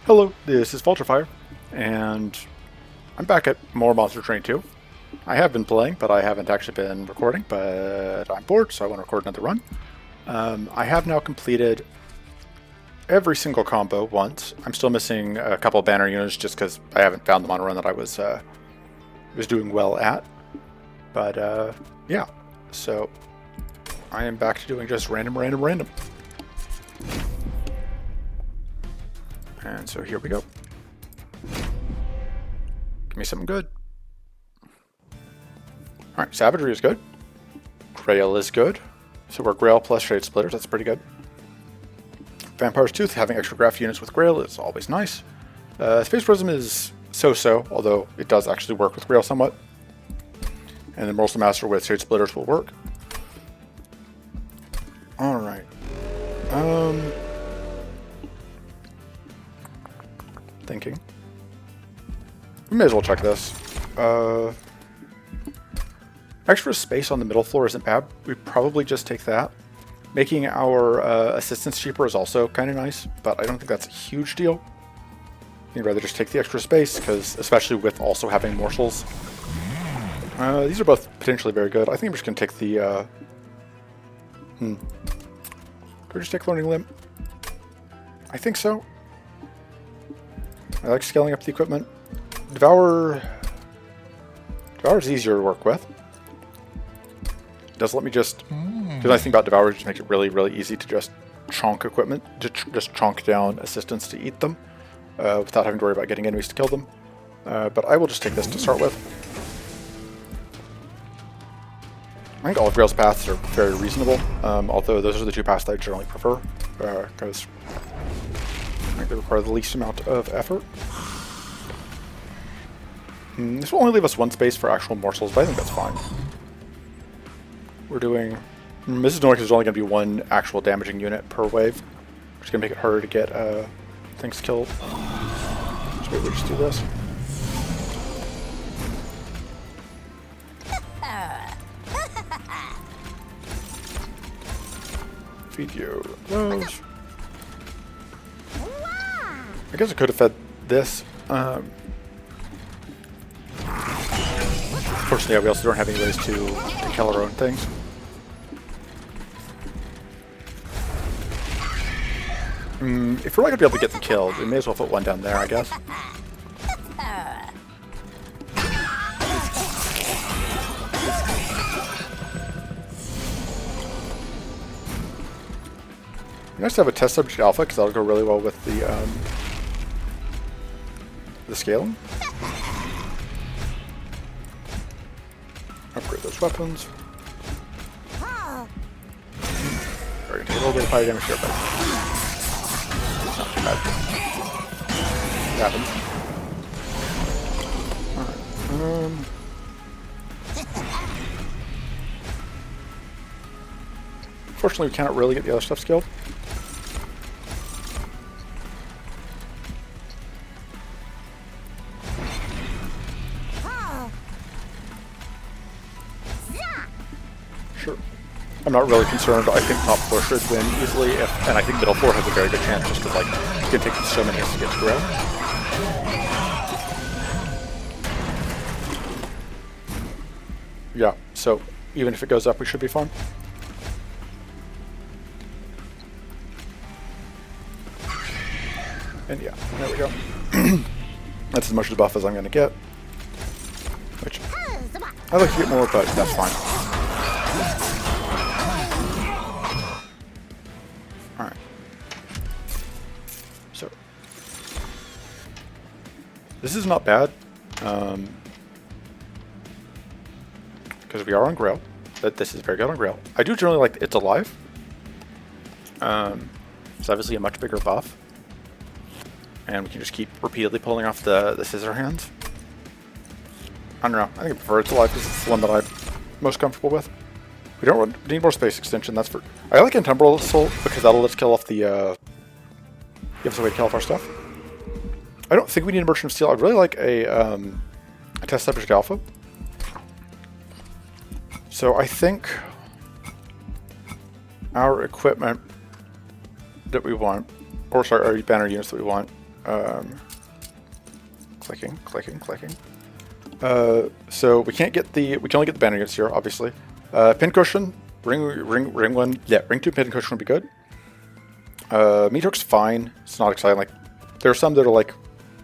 Hello, this is Vulturefire, and I'm back at more Monster Train 2. I have been playing, but I haven't actually been recording, but I'm bored, so I want to record another run. I have now completed every single combo once. I'm still missing a couple of banner units just because I haven't found them on a run that I was doing well at. But yeah, so I am back to doing just random. And so here we go. Give me something good. Alright, Savagery is good. Grael is good. So we're Grael plus Shade Splitters, that's pretty good. Vampire's Tooth, having extra graph units with Grael is always nice. Space Prism is so-so, although it does actually work with Grael somewhat. And then Morsel Master with Shade Splitters will work. Alright. Thinking. We may as well check this. Extra space on the middle floor isn't bad. We probably just take that. Making our assistance cheaper is also kind of nice, but I don't think that's a huge deal. You'd rather just take the extra space, because especially with also having morsels. These are both potentially very good. I think I'm just going to take the... Do we just take Learning Limb? I think so. I like scaling up the equipment. Devour's easier to work with. It does let me just... The nice thing about Devour is just makes it really easy to just chonk equipment, just chonk down assistants to eat them, without having to worry about getting enemies to kill them. But I will just take this to start with. I think all of Grail's paths are very reasonable, although those are the two paths that I generally prefer, because I think they require the least amount of effort. This will only leave us one space for actual morsels, but I think that's fine. We're doing... This is annoying because there's only going to be one actual damaging unit per wave, which is going to make it harder to get things killed. So maybe we'll just do this. Feed you those. I guess I could have fed this. Fortunately, we also don't have any ways to kill our own things. If we're not going to be able to get them killed, we may as well put one down there, I guess. Nice to have a test subject alpha, because that'll go really well with the scaling. Upgrade those weapons. We're going to take a little bit of fire damage here, but not too bad. It happens. Alright. Fortunately, we cannot really get the other stuff skilled. Sure. I'm not really concerned. I think top floor should win easily, and I think middle floor has a very good chance just because, like, it's going to take so many hits to get to Grail. Yeah, so even if it goes up, we should be fine. And yeah, there we go. That's as much debuff as I'm going to get. Which, I'd like to get more, but that's fine. Alright. So, this is not bad. Because we are on Grail. This is very good on Grail. I do generally like It's Alive. It's obviously a much bigger buff. And we can just keep repeatedly pulling off the scissor hands. I don't know. I think I prefer It's Alive because it's the one that I'm most comfortable with. We don't need more space extension. That's for... I like Intemporal Assault because that'll let us kill off the... give us a way to kill off our stuff. I don't think we need a Merchant of Steel. I'd really like a Test Subject Alpha. So I think our equipment that we want, or sorry, our banner units that we want, Clicking, clicking, clicking. So we can't get the, we can only get the banner units here, obviously. Pincushion, ring 2 pincushion would be good. Meat hook's fine. It's not exciting. Like, there are some that are like,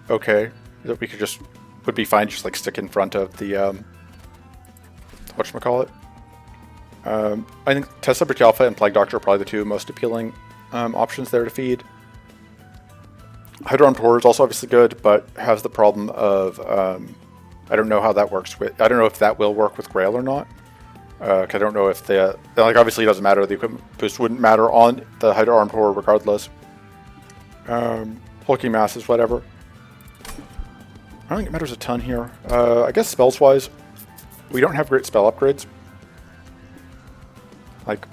okay, that we could just, would be fine, just like stick in front of the, whatchamacallit. I think Test Subject Alpha and Plague Doctor are probably the two most appealing options there to feed. Hydra Armed Horror is also obviously good, but has the problem of, I don't know how that works with, I don't know if that will work with Grail or not. I don't know if the, like, obviously it doesn't matter, the equipment boost wouldn't matter on the Hydra Armed Horror regardless. Hulking Masses, whatever. I don't think it matters a ton here. I guess spells-wise, we don't have great spell upgrades. Like,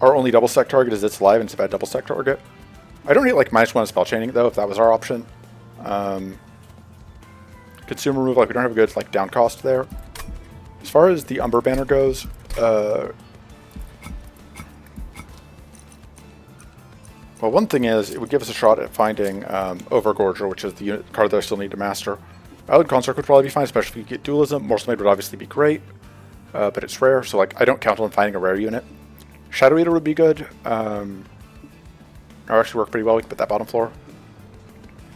our only double stack target is It's Alive, and it's a bad double stack target. I don't hate like -1 spell chaining though, if that was our option. Consume remove, like we don't have a good like down cost there. As far as the Umber banner goes, well, one thing is it would give us a shot at finding Overgorger, which is the unit card that I still need to master. Eyelid Construct would probably be fine, especially if you get dualism. Morsel Maid would obviously be great, but it's rare, so like I don't count on finding a rare unit. Shadow Eater would be good. Or actually work pretty well. We can put that bottom floor.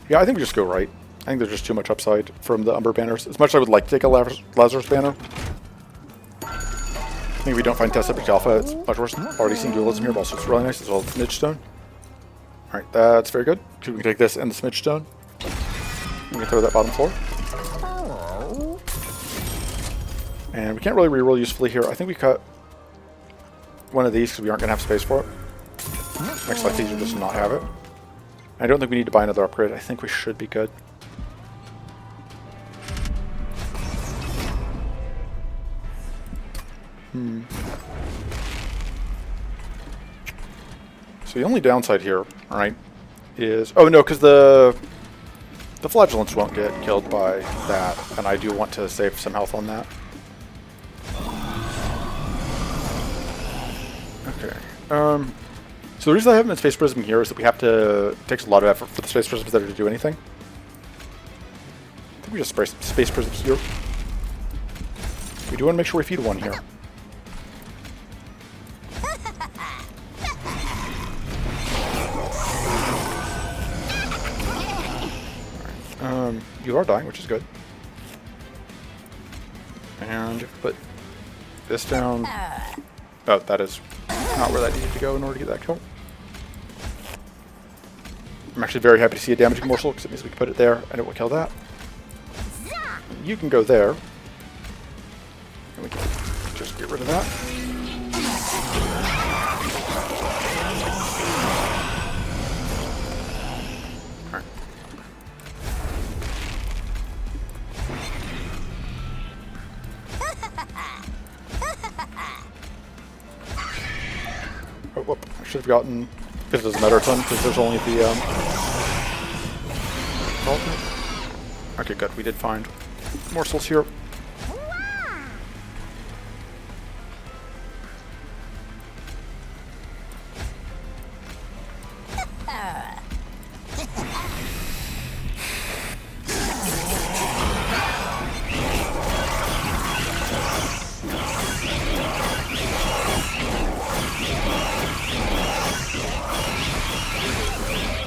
Yeah, I think we just go right. I think there's just too much upside from the Umber banners. As much as I would like to take a Lazarus banner, I think if we don't find Test Subject Alpha, it's much worse. Already seen dualism here, but also it's really nice, as well as Smidge Stone. Alright, that's very good. We can take this and the Smidge Stone. We can throw that bottom floor. And we can't really reroll usefully here. I think we cut one of these because we aren't going to have space for it. Next life easier does not have it. I don't think we need to buy another upgrade. I think we should be good. So the only downside here, alright, is... Oh no, because the flagellants won't get killed by that, and I do want to save some health on that. Okay. So the reason I haven't been Space Prism here is that we have to... It takes a lot of effort for the Space Prisms there to do anything. I think we just Space Prisms here. We do want to make sure we feed one here. Right. You are dying, which is good. And put this down. Oh, that is not where that needed to go in order to get that kill. I'm actually very happy to see a damaging morsel because it means we can put it there and it will kill that. You can go there. And we can just get rid of that. Alright. Oh, whoop. I should have gotten... Because it doesn't matter a ton, because there's only the, Okay, good. We did find morsels here.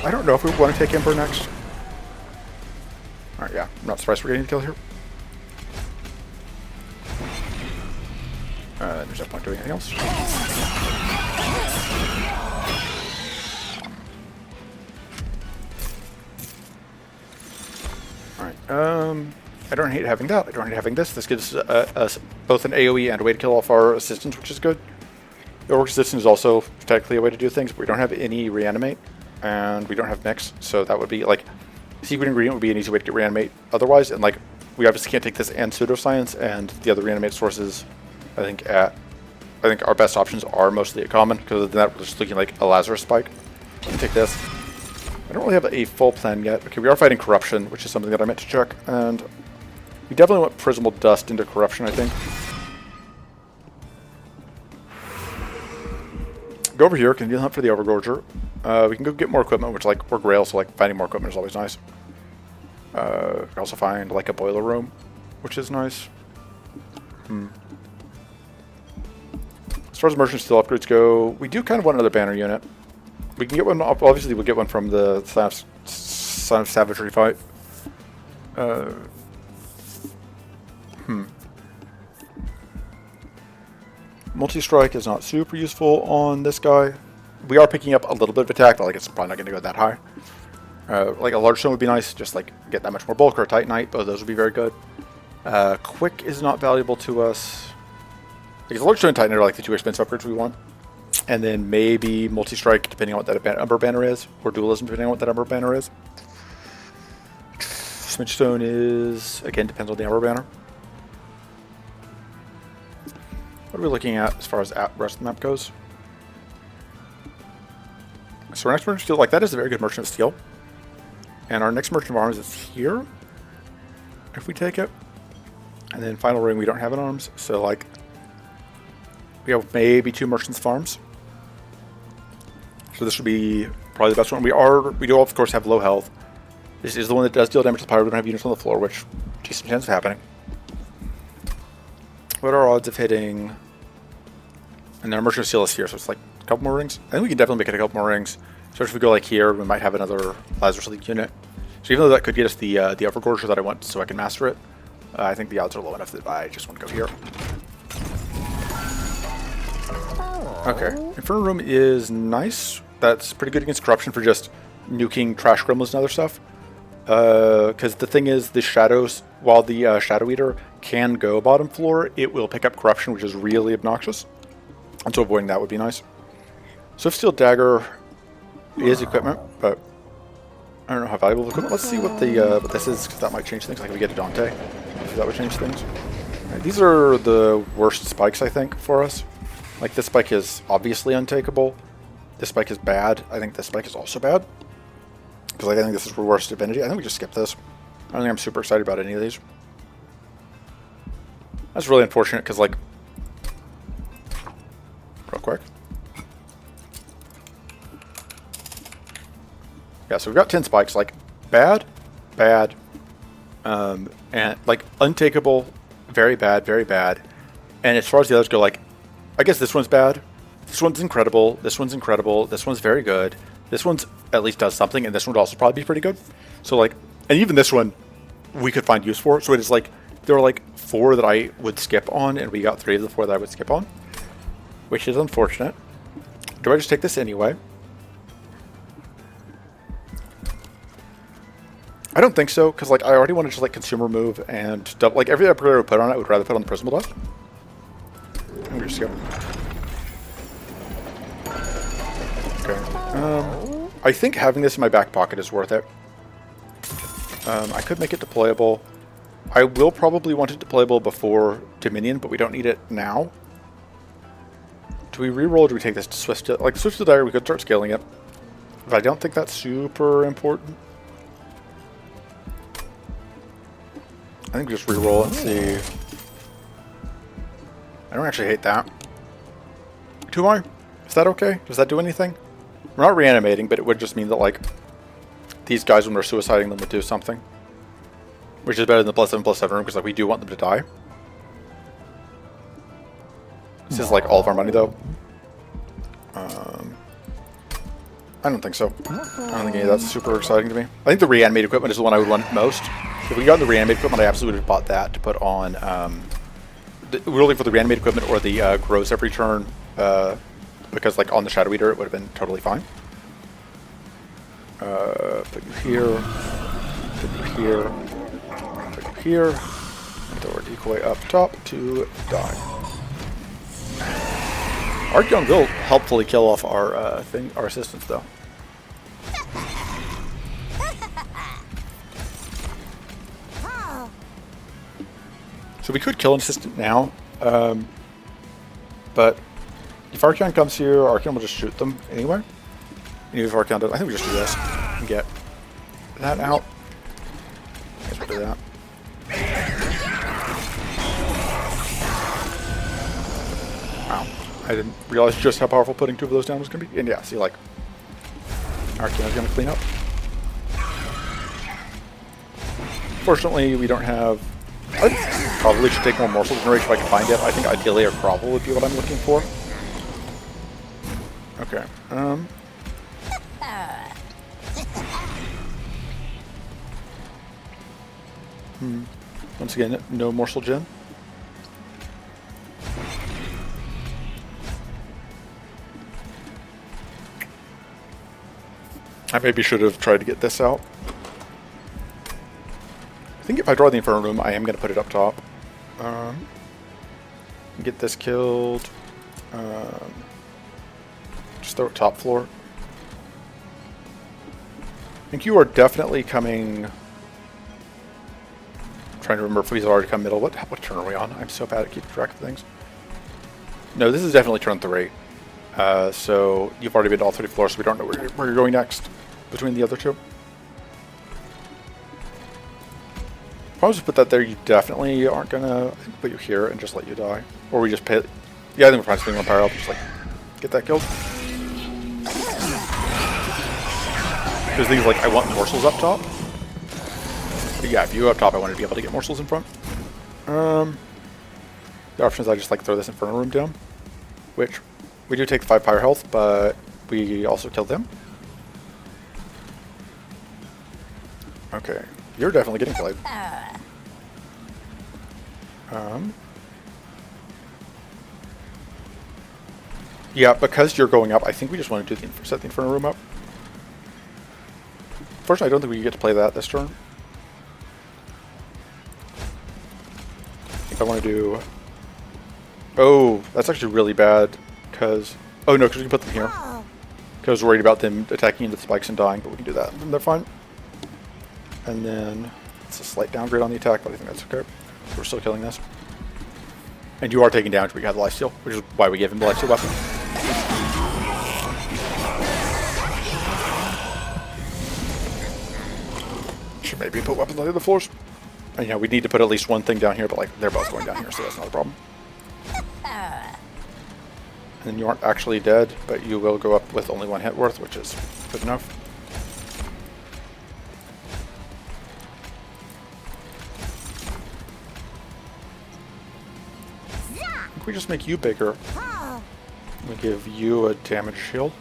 I don't know if we want to take Emperor next. Alright, yeah. I'm not surprised we're getting the kill here. There's no point doing anything else. Alright, I don't hate having that. I don't hate having this. This gives us both an AoE and a way to kill off our assistants, which is good. The Orc Assistant is also technically a way to do things, but we don't have any Reanimate. And we don't have mix, so that would be like secret ingredient would be an easy way to get reanimate otherwise, and like we obviously can't take this and pseudoscience, and the other reanimate sources I think our best options are mostly at common, because other than that we're just looking like a Lazarus spike. We can take this. I don't really have a full plan yet. Okay, we are fighting corruption, which is something that I meant to check, and we definitely want Prismal Dust into corruption, I think. Go over here, can you hunt for the Overgorger? We can go get more equipment, which like we're Grail, so like finding more equipment is always nice. We can also find like a boiler room, which is nice. As far as merchant steel upgrades go, we do kind of want another banner unit. We can get one, obviously we'll get one from the Son of Savagery fight. Multi-strike is not super useful on this guy. We are picking up a little bit of attack, but like it's probably not going to go that high. Like a large stone would be nice, just like get that much more bulk, or a titanite. Both of those would be very good. Quick is not valuable to us. Because large stone and titanite are like the two expensive upgrades we want. And then maybe multi-strike, depending on what that Umber banner is, or dualism, depending on what that Umber banner is. Smidgestone is, again, depends on the Umber banner. What are we looking at as far as the rest of the map goes? So our next merchant of steel, like that is a very good merchant of steel. And our next merchant of arms is here, if we take it. And then final ring, we don't have in arms, so like we have maybe 2 merchants farms. So this would be probably the best one. We do of course have low health. This is the one that does deal damage to the pyro. We don't have units on the floor, which decent chance of happening. What are our odds of hitting? And then our merchant of steel is here, so it's like a couple more rings. I think we can definitely make it a couple more rings. So if we go like here, we might have another Lazarus League unit. So even though that could get us the Overgorger that I want so I can master it, I think the odds are low enough that I just want to go here. Okay, Inferno Room is nice. That's pretty good against corruption for just nuking trash gremlins and other stuff. Because the thing is, the shadows, while the Shadow Eater can go bottom floor, it will pick up corruption, which is really obnoxious. And so avoiding that would be nice. Swift Steel Dagger is equipment, but I don't know how valuable the equipment. Let's see what this is, because that might change things. Like if we get a Dante, so that would change things. Right, these are the worst spikes, I think, for us. Like this spike is obviously untakeable. This spike is bad. I think this spike is also bad. Because like, I think this is worst divinity. I think we just skip this. I don't think I'm super excited about any of these. That's really unfortunate because like, real quick. Yeah, so we've got 10 spikes. Like bad, bad, and like untakeable, very bad, very bad. And as far as the others go, like, I guess this one's bad. This one's incredible. This one's incredible. This one's very good. This one's at least does something, and this one would also probably be pretty good. So like, and even this one, we could find use for. So it is like, there are like 4 that I would skip on, and we got 3 of the 4 that I would skip on, which is unfortunate. Do I just take this anyway? I don't think so, because like I already want to just like consumer move and double, like every upgrade I would put on it, I would rather put on the Prismal Dust. I'm just go. Okay. I think having this in my back pocket is worth it. I could make it deployable. I will probably want it deployable before Dominion, but we don't need it now. Do we reroll or do we take this to Swift? Like Swift to Dagger, we could start scaling it. But I don't think that's super important. I think we just reroll and see. I don't actually hate that. 2 more? Is that okay? Does that do anything? We're not reanimating, but it would just mean that, like, these guys, when we're suiciding them, would do something. Which is better than the +7/+7 room, because, like, we do want them to die. This is, like, all of our money, though. I don't think so. I don't think any of that's super exciting to me. I think the reanimate equipment is the one I would want most. If we got the reanimate equipment, I absolutely would have bought that to put on... we're looking for the reanimate equipment or the grows every turn, because like on the Shadow Eater it would have been totally fine. Put you here, put you here, put you here, and throw our decoy up top to die. Archeon will helpfully kill off our our assistants though. So we could kill an assistant now, but if Archeon comes here, Archeon will just shoot them anyway. And if Archeon does, I think we just do this and get that out. Let's do that. Wow, I didn't realize just how powerful putting 2 of those down was going to be. And yeah, see, like, Arcana's going to clean up. Fortunately, we don't have... I probably should take more morsel generation if I can find it. I think ideally a grovel would be what I'm looking for. Okay. Once again, no morsel gen. I maybe should have tried to get this out. I think if I draw the Inferno Room, I am going to put it up top. Get this killed. Just throw it top floor. I think you are definitely coming... I'm trying to remember if he's already come middle. What turn are we on? I'm so bad at keeping track of things. No, this is definitely turn 3. So you've already been to all 3 floors, so we don't know where you're going next between the other two. If I was to put that there, you definitely aren't gonna put you here and just let you die. Or we just pay... Yeah, I think we're probably swinging on power up, just like get that killed. There's things like I want morsels up top. But yeah, if you go up top, I want to be able to get morsels in front. The option is I just like throw this Inferno Room down, which we do take the 5 fire health, but we also kill them. Okay, you're definitely getting played. Yeah, because you're going up, I think we just want to do set the Inferno Room up. Unfortunately, I don't think we get to play that this turn. I think I want to do... Oh, that's actually really bad, because... Oh no, because we can put them here. Because I was worried about them attacking into the spikes and dying, but we can do that, and they're fine. And then it's a slight downgrade on the attack, but I think that's okay. We're still killing this. And you are taking damage, but you have the lifesteal, which is why we gave him the lifesteal weapon. Should maybe put weapons on the other floors. And yeah, we need to put at least one thing down here, but like they're both going down here, so that's not a problem. And you aren't actually dead, but you will go up with only 1 hit worth, which is good enough. I think we just make you bigger. We give you a damage shield.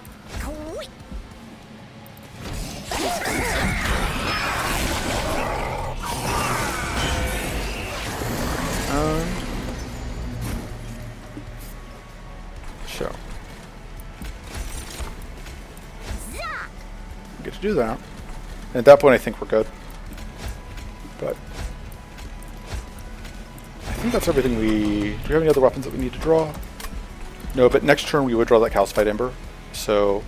So we get to do that. And at that point I think we're good. But I think that's everything we... Do we have any other weapons that we need to draw? No, but next turn we would draw that Calcified Ember. So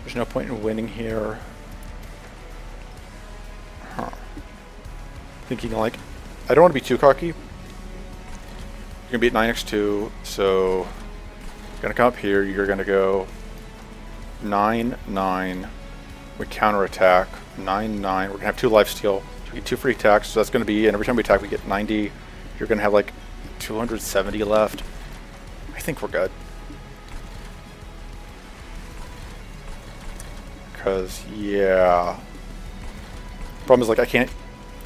there's no point in winning here. Thinking like, I don't want to be too cocky. You're going to be at 9x2, so you're going to come up here, you're going to go 9-9, we counterattack, 9-9, we're going to have 2 lifesteal, we get 2 free attacks, so that's going to be, and every time we attack we get 90, you're going to have like 270 left. I think we're good. Because, yeah. Problem is like I can't,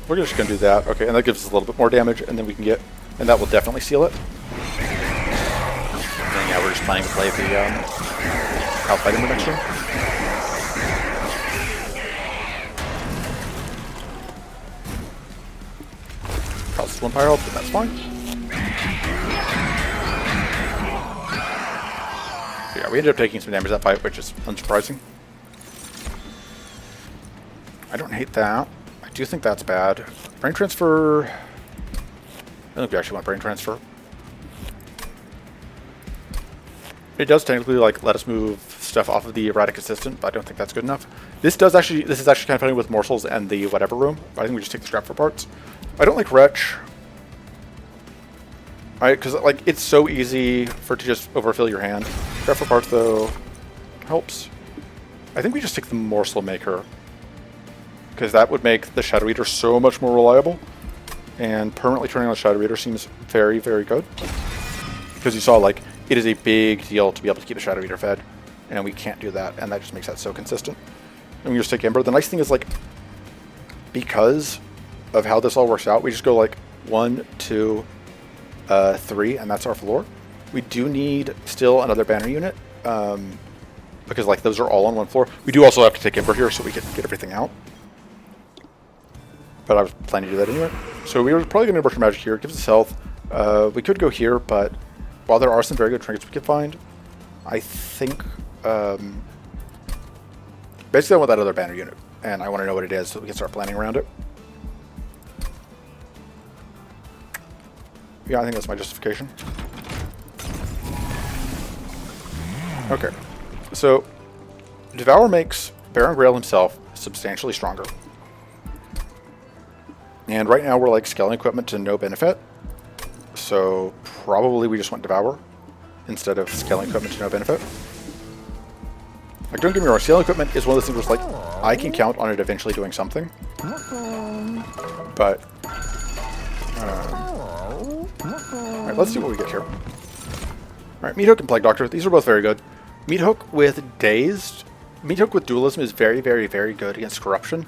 we're just going to do that, okay, and that gives us a little bit more damage, and then we can get... And that will definitely seal it. And then, yeah, we're just planning to play the Calcified Ember next turn. Costs 1 fire health, but that's fine. So yeah, we ended up taking some damage that fight, which is unsurprising. I don't hate that. I do think that's bad. Brain transfer... I don't think we actually want brain transfer. It does technically like let us move stuff off of the erratic assistant, but I don't think that's good enough. This is actually kind of funny with morsels and the whatever room. But I think we just take the scrap for parts. I don't like retch. Because like it's so easy for it to just overfill your hand. Scrap for parts though helps. I think we just take the morsel maker, because that would make the Shadow Eater so much more reliable. And permanently turning on the Shadow Eater seems very, very good. Because you saw, like, it is a big deal to be able to keep the Shadow Eater fed. and we can't do that, and that just makes that so consistent. And we just take Ember. The nice thing is, like, because of how this all works out, we just go like 1, 2, 3, and that's our floor. We do need still another banner unit, because like those are all on one floor. We do also have to take Ember here so we can get everything out. But I was planning to do that anyway. So we were probably going to Burst Magic here. It gives us health. We could go here, but while there are some very good trinkets we could find, I think basically I want that other banner unit, and I want to know what it is so we can start planning around it. Yeah, I think that's my justification. Okay, so Devour makes Baron Grael himself substantially stronger. And right now we're like scaling equipment to no benefit. So probably we just want Devour instead of scaling equipment to no benefit. Like, don't get me wrong, scaling equipment is one of those things where it's like, I can count on it eventually doing something. But, alright, let's see what we get here. Alright, Meat Hook and Plague Doctor, these are both very good. Meat Hook with Dazed, Meat Hook with Dualism is very, very, very good against Corruption.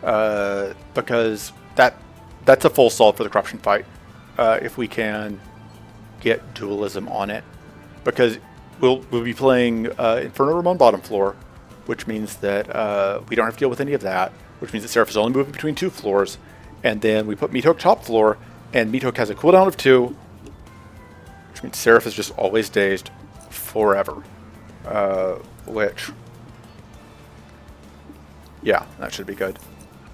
Because that's a full solve for the Corruption fight. If we can get Dualism on it. Because we'll be playing Inferno Room on bottom floor, which means that we don't have to deal with any of that, which means that Seraph is only moving between 2 floors, and then we put Meat Hook top floor, and Meat Hook has a cooldown of 2, which means Seraph is just always dazed forever. Which, yeah, that should be good.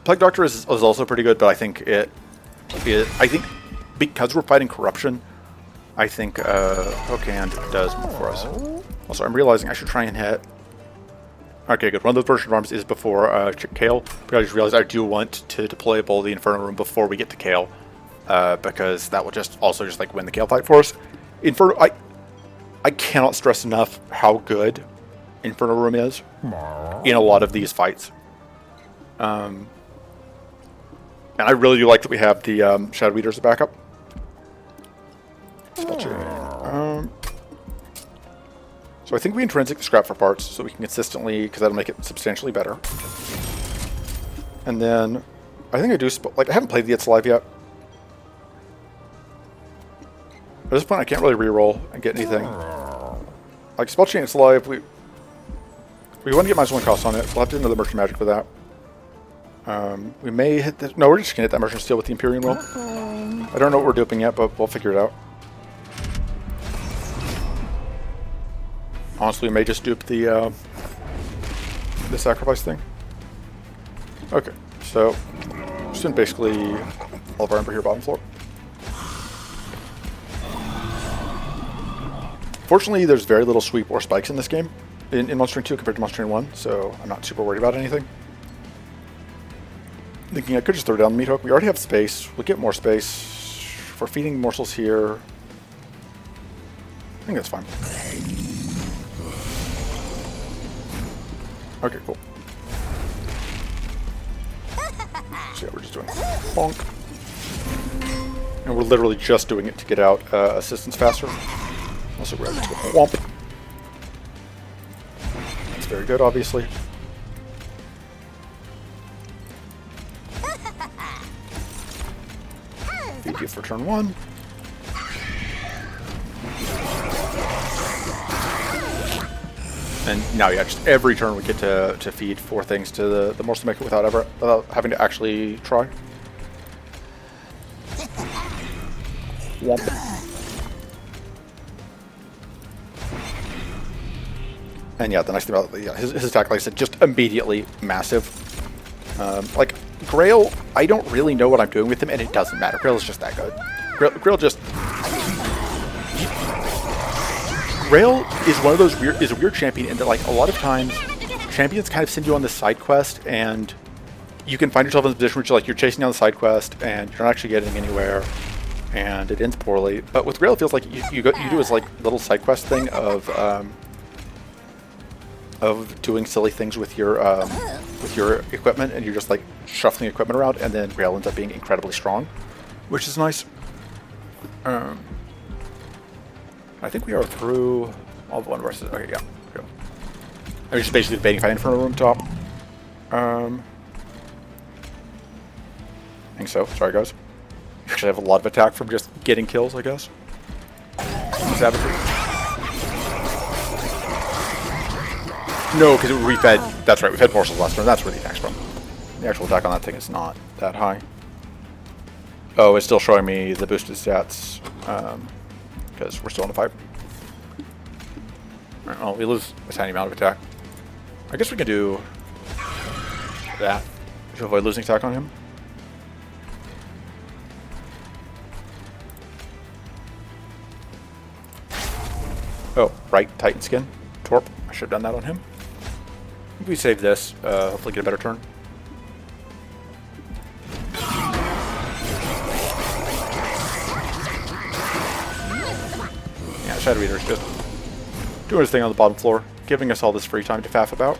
Plague Doctor is also pretty good, but I think because we're fighting Corruption, I think Hook Hand does more for us. Also, I'm realizing I should try and hit... Okay, good. One of those version of arms is before Kale, but I just realized I do want to deploy a Bowl of the Inferno Room before we get to Kale, because that will just like win the Kale fight for us. Inferno, I cannot stress enough how good Inferno Room is in a lot of these fights. And I really do like that we have the Shadow Eater as a backup. So I think we intrinsic the scrap for parts so we can consistently, because that'll make it substantially better. And then I think I do, like, I haven't played the It's Alive yet. At this point I can't really reroll and get anything. Like Spell Chain It's Alive, we want to get minus 1 cost on it, so we'll have to do another Merchant Magic for that. We may hit this. No, we're just going to hit that Merchant Steel with the Empyrean Will. I don't know what we're duping yet, but we'll figure it out. Honestly, we may just dupe the sacrifice thing. Okay, so just in basically all of our Ember here bottom floor. Fortunately, there's very little sweep or spikes in this game, in Monster Train 2 compared to Monster Train 1, so I'm not super worried about anything. Thinking I could just throw down the Meat Hook. We already have space. We'll get more space. If we're feeding morsels here, I think that's fine. Okay, cool. So yeah, we're just doing bonk. And we're literally just doing it to get out assistance faster. Also grab it to a whomp. That's very good, obviously. Feed you for turn 1. And now, yeah, just every turn we get to feed 4 things to the morsel maker without having to actually try. Womp. And yeah, the nice thing about his attack, like I said, just immediately massive. Like Grael, I don't really know what I'm doing with him, and it doesn't matter. Grael is just that good. Grael just. Grael is one of those is a weird champion in that, like, a lot of times champions kind of send you on this side quest, and you can find yourself in a position where you're chasing down the side quest and you're not actually getting anywhere, and it ends poorly. But with Grael, it feels like you do this like little side quest thing of doing silly things with your equipment, and you're just like shuffling equipment around, and then Grael ends up being incredibly strong, which is nice. I think we are through all the one versus. Okay, yeah. Go. I'm just basically debating if I enter from a room top. I think so. Sorry, guys. You actually have a lot of attack from just getting kills, I guess. Savagery. No, because we fed. That's right, we fed morsels last turn. That's where the attack's from. The actual attack on that thing is not that high. Oh, it's still showing me the boosted stats because we're still in a fight. Alright, well, we lose a tiny amount of attack. I guess we can do that to avoid losing attack on him. Oh, right, Titan Skin. Torp. I should have done that on him. I think we save this, hopefully get a better turn. Yeah, Shadow Eater's just doing his thing on the bottom floor, giving us all this free time to faff about.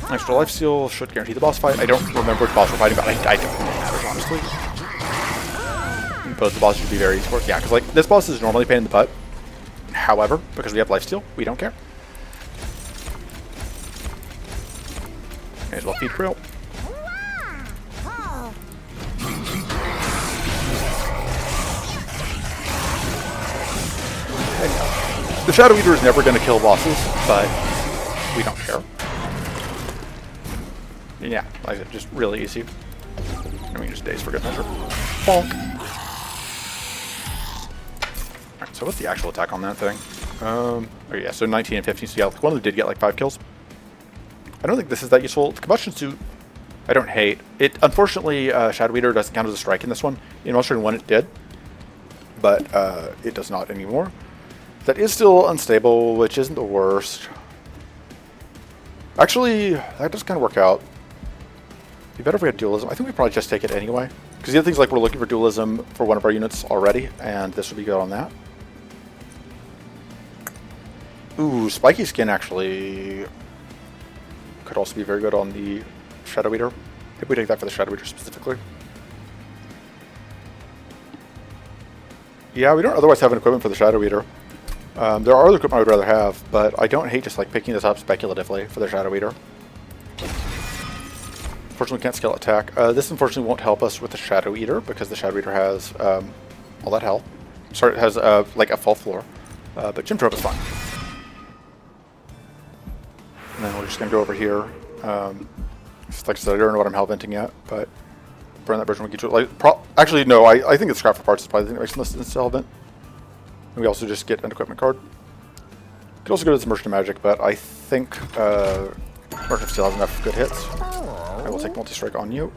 Extra life steal should guarantee the boss fight. I don't remember which boss we're fighting, but I don't think it matters, honestly. Both the bosses should be very easy for us. Yeah, because like this boss is normally a pain in the butt. However, because we have life steal, we don't care. May as well feed Grael. The Shadow Eater is never going to kill bosses, but we don't care. Yeah, like just really easy. I mean, just days for good measure. Bonk. Alright, so what's the actual attack on that thing? Oh yeah, so 19 and 15, so yeah, one of them did get like 5 kills. I don't think this is that useful. The Combustion Suit, I don't hate. It, unfortunately, Shadow Eater doesn't count as a strike in this one. In Monster Hunter 1 it did, but it does not anymore. That is still unstable, which isn't the worst. Actually, that does kind of work out. It'd be better if we had dualism. I think we'd probably just take it anyway. Because the other thing's like we're looking for dualism for one of our units already, and this would be good on that. Ooh, Spiky Skin actually could also be very good on the Shadow Eater. Maybe we take that for the Shadow Eater specifically. Yeah, we don't otherwise have an equipment for the Shadow Eater. There are other equipment I would rather have, but I don't hate just like picking this up speculatively for the Shadow Eater. Unfortunately, we can't scale attack. This unfortunately won't help us with the Shadow Eater because the Shadow Eater has all that health. Sorry, it has like a full floor, but Gym Trope is fine. And then we're just gonna go over here. Like I said, I don't know what I'm hell venting yet, but burn that bridge when we get to it. Like, actually, no, I think it's scrap for parts is probably the thing that makes the most sense to hell vent. And we also just get an equipment card. Could also go to this Merchant of Magic, but I think Merchant still has enough good hits. I will take multi-strike on you.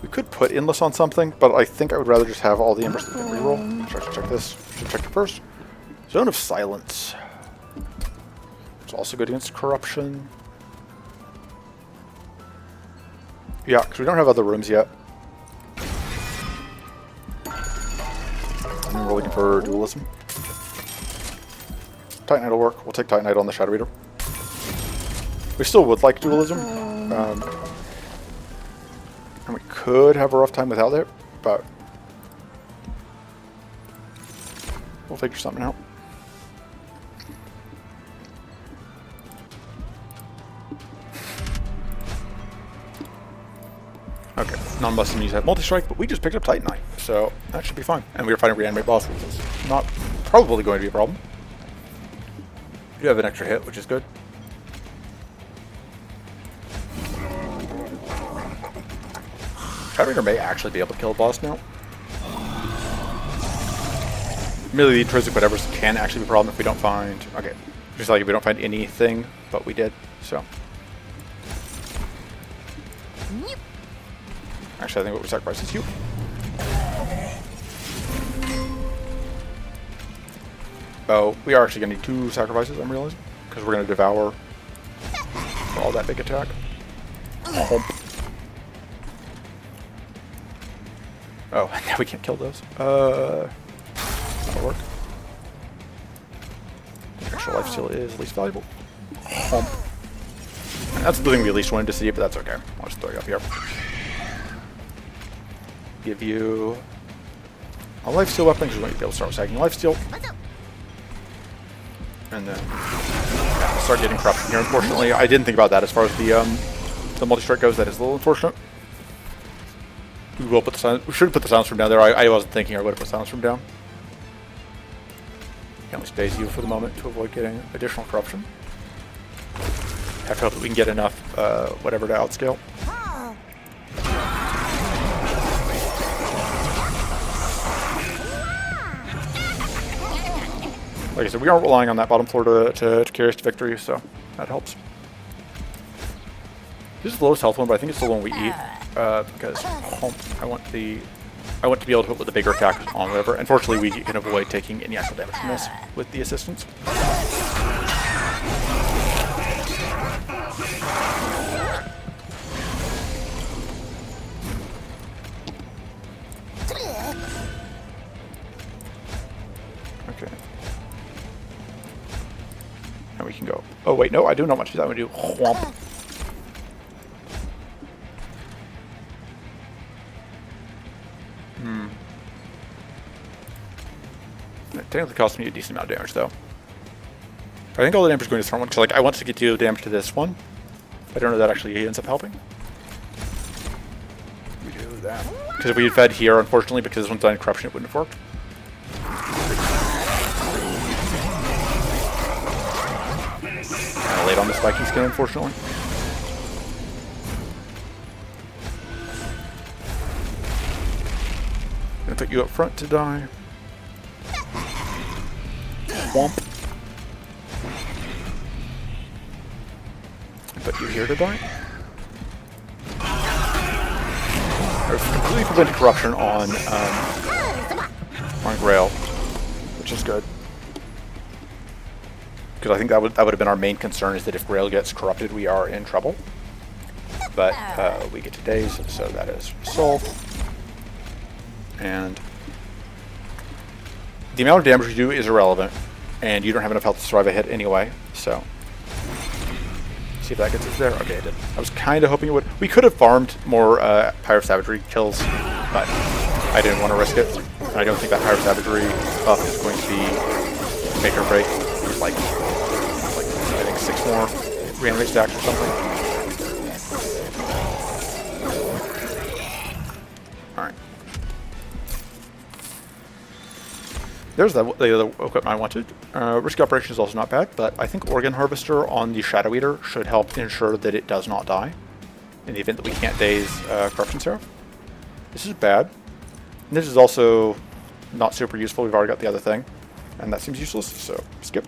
We could put Endless on something, but I think I would rather just have all the Embers that we can reroll. Check this. Should check it first. Zone of Silence. It's also good against Corruption. Yeah, because we don't have other rooms yet. And we're looking for dualism. Titanite will work. We'll take Titanite on the Shadow Eater. We still would like dualism. And we could have a rough time without it, but we'll figure something out. Okay, non-busting use have multi-strike, but we just picked up Titanite, so that should be fine. And we were fighting reanimate boss, which is not probably going to be a problem. We do have an extra hit, which is good. Shadow Eater may actually be able to kill a boss now. Merely the intrinsic whatevers can actually be a problem if we don't find... Okay, just like if we don't find anything, but we did, so... Actually, I think what we sacrifice is you. Oh, we are actually going to need 2 sacrifices, I'm realizing. Because we're going to devour for all that big attack. Oh, now we can't kill those. That'll work. Extra life steal is least valuable. That's the thing we at least wanted to see, but that's okay. I'll just throw you up here. Give you a lifesteal weapon because you're going to be able to start sagging lifesteal. And then start getting corruption here. Unfortunately, I didn't think about that as far as the multi-strike goes. That is a little unfortunate. We will put the silence. We should put the silence room down there. I wasn't thinking I would have put the silence room down. Can only space you for the moment to avoid getting additional corruption. Have to hope that we can get enough whatever to outscale. Like I said, we aren't relying on that bottom floor to carry us to victory, so that helps. This is the lowest health one, but I think it's the one we eat because I want to be able to hit with the bigger attack on whatever. Unfortunately, we can avoid taking any actual damage from this with the assistance. Okay. And we can go. Oh wait, no, I do not want to do that. I'm going to do whomp. It technically cost me a decent amount of damage, though. I think all the damage is going to this front one, because like, I want to get deal damage to this one. I don't know if that actually ends up helping. We do that. Because if we had fed here, unfortunately, because this one's done in corruption, it wouldn't have worked. Kind of late on the spiking skin, unfortunately. Gonna put you up front to die. Womp. Put you here to die. There's completely prevented corruption on Grael, which is good. Because I think that would have been our main concern, is that if Grael gets corrupted, we are in trouble. But we get to daze, so that is solved. And the amount of damage you do is irrelevant, and you don't have enough health to survive a hit anyway, so see if that gets us there. Okay, it did. I was kind of hoping it would. We could have farmed more Pyre Savagery kills, but I didn't want to risk it. I don't think that Pyre Savagery buff is going to be make or break. It's like I think 6 more reanimate stacks or something. Alright. There's the other equipment I wanted. Risk Operation is also not bad, but I think Organ Harvester on the Shadow Eater should help ensure that it does not die in the event that we can't daze Corruption Seraph. This is bad. And this is also not super useful. We've already got the other thing, and that seems useless, so skip.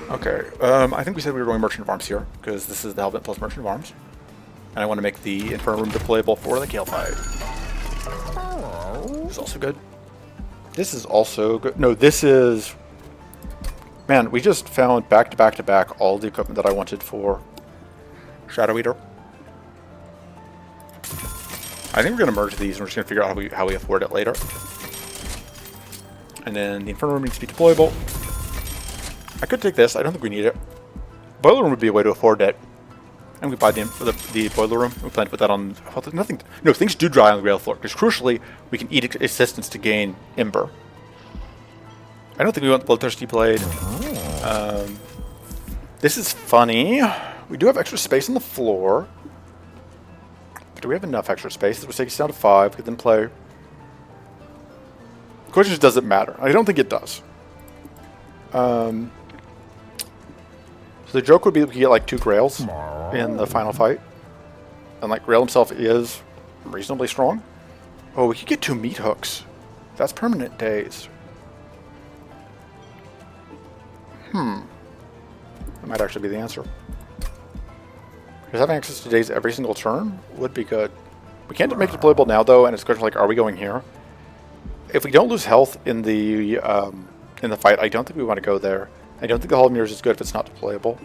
Okay, I think we said we were going Merchant of Arms here, because this is the Helmet plus Merchant of Arms. And I want to make the Inferno Room deployable for the Gale fight. This is also good. This is also good. No, this is... Man, we just found back to back to back all the equipment that I wanted for Shadow Eater. I think we're going to merge these, and we're just going to figure out how we afford it later. And then the Inferno Room needs to be deployable. I could take this. I don't think we need it. Boiler Room would be a way to afford it. And we buy the Boiler Room. We plan to put that on... Nothing. No, things do dry on the Grail floor. Because crucially, we can eat assistance to gain Ember. I don't think we want the Bloodthirsty Blade. This is funny. We do have extra space on the floor. But do we have enough extra space? This would take us down to 5. We could then play... The question is, does it matter? I don't think it does. So the joke would be that we could get like 2 Grails in the final fight. And like Grael himself is reasonably strong. Oh, we could get 2 Meat Hooks. That's permanent days. That might actually be the answer. Because having access to days every single turn would be good. We can't make it deployable now though, and it's a question like, are we going here? If we don't lose health in the fight, I don't think we want to go there. I don't think the Hall of Mirrors is good if it's not deployable.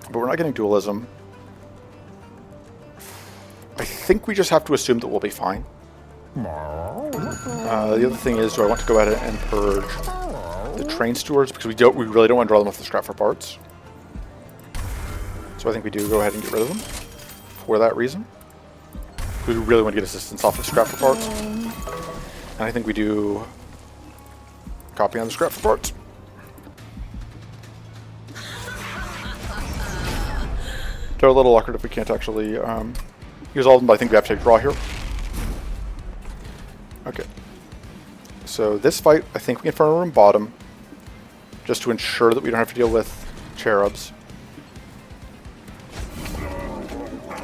But we're not getting dualism. I think we just have to assume that we'll be fine. The other thing is, do I want to go at it and purge the train stewards because we really don't want to draw them off the scrap for parts. So I think we do go ahead and get rid of them for that reason. We really want to get assistance off the scrap for parts. And I think we do copy on the scrap for parts. They're a little awkward if we can't actually use all of them, but I think we have to take draw here. Okay. So this fight, I think we can front room bottom, just to ensure that we don't have to deal with cherubs.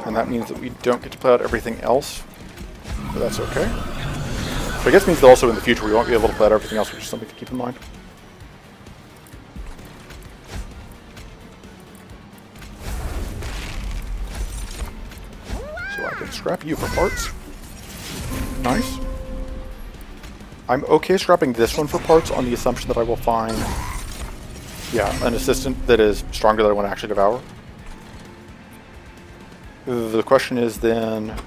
And that means that we don't get to play out everything else, but that's okay. But I guess it means that also in the future we won't be able to play out everything else, which is something to keep in mind. So I can scrap you for parts. Nice. I'm okay scrapping this one for parts on the assumption that I will find, yeah, an assistant that is stronger that I want to actually devour. The question is then, well,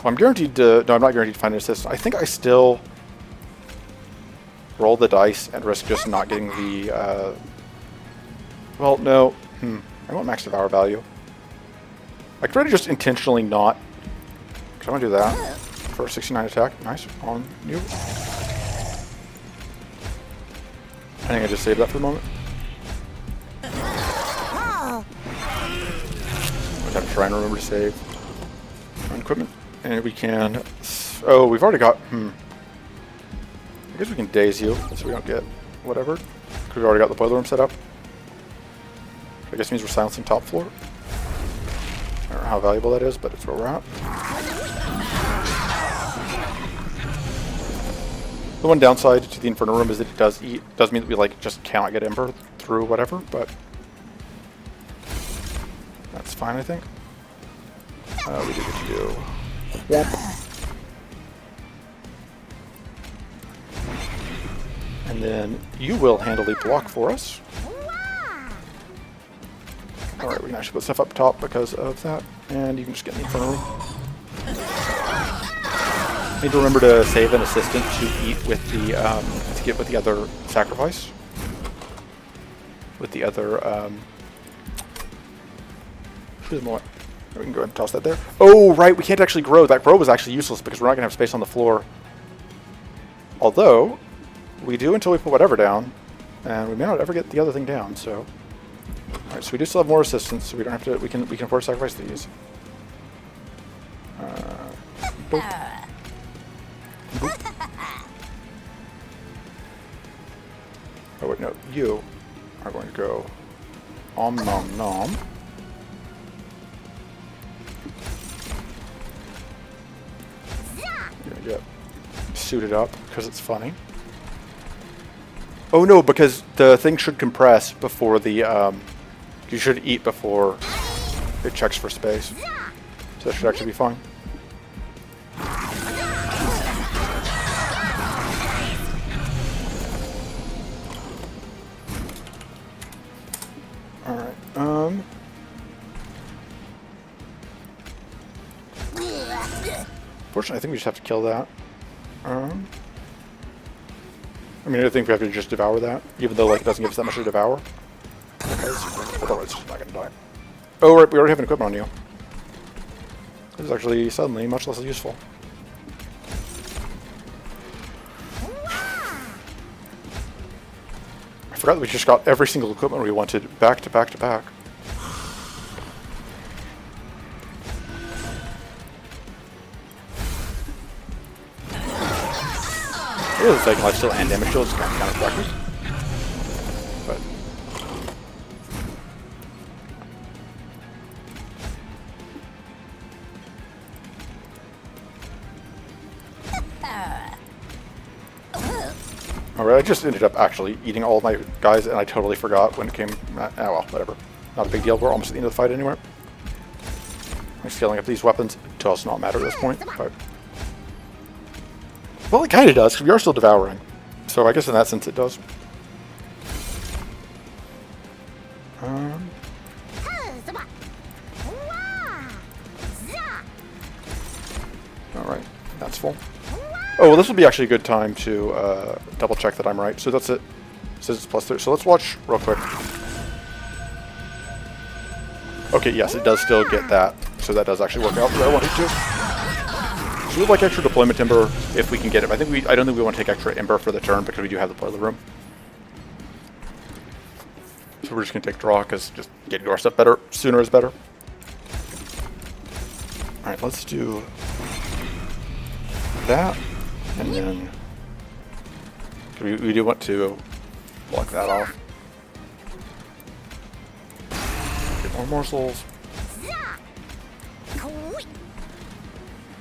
I'm guaranteed to, no, I'm not guaranteed to find an assistant. I think I still roll the dice and risk just not getting the, well, no, I want max devour value. I could try to just intentionally not, because I want to do that for a 69 attack. Nice, on you. I think I just saved that for the moment. I have to try and remember to save on equipment. And we can... Oh, we've already got... I guess we can daze you, so we don't get whatever. Because we've already got the boiler room set up. I guess it means we're silencing top floor. I don't know how valuable that is, but it's where we're at. The one downside to the Inferno Room is that it does eat. Does mean that we like just cannot get Ember through whatever, but... That's fine, I think. We do get to do. Yep. And then you will handily block for us. Alright, we can actually put stuff up top because of that. And you can just get in the Inferno Room. Need to remember to save an assistant to eat with the, to get with the other sacrifice. With the other, we can go ahead and toss that there. Oh, right, we can't actually grow. That grow was actually useless because we're not going to have space on the floor. Although, we do until we put whatever down, and we may not ever get the other thing down, so... Alright, so we do still have more assistance, so we don't have to... We can afford to sacrifice these. Boop. Boop. Oh, wait, no. You are going to go... Om nom nom. Get suited up because it's funny. Oh no, because the thing should compress before the you should eat before it checks for space. So that should actually be fine. Alright, Fortunately, I think we just have to kill that. I mean, I think we have to just devour that, even though like it doesn't give us that much to devour. Because otherwise, it's just not going to die. Oh, right, we already have an equipment on you. This is actually suddenly much less useful. I forgot that we just got every single equipment we wanted back to back to back. It is taking life steal and damage shield, it's kind of counterproductive. But alright, I just ended up actually eating all of my guys and I totally forgot when it came. Oh well, whatever. Not a big deal, we're almost at the end of the fight anyway. I'm scaling up these weapons. It does not matter at this point, but well, it kind of does, because we are still devouring. So I guess in that sense it does. Alright, that's full. Oh, well, this will be actually a good time to double check that I'm right. So that's it. It says it's +3. So let's watch real quick. Okay, yes, it does still get that. So that does actually work out the way I want it to. So we would like extra deployment timber if we can get it. I don't think we want to take extra ember for the turn because we do have the boiler room. So we're just going to take draw because just getting our stuff better sooner is better. Alright, let's do that. And then we do want to block that off. Get more morsels.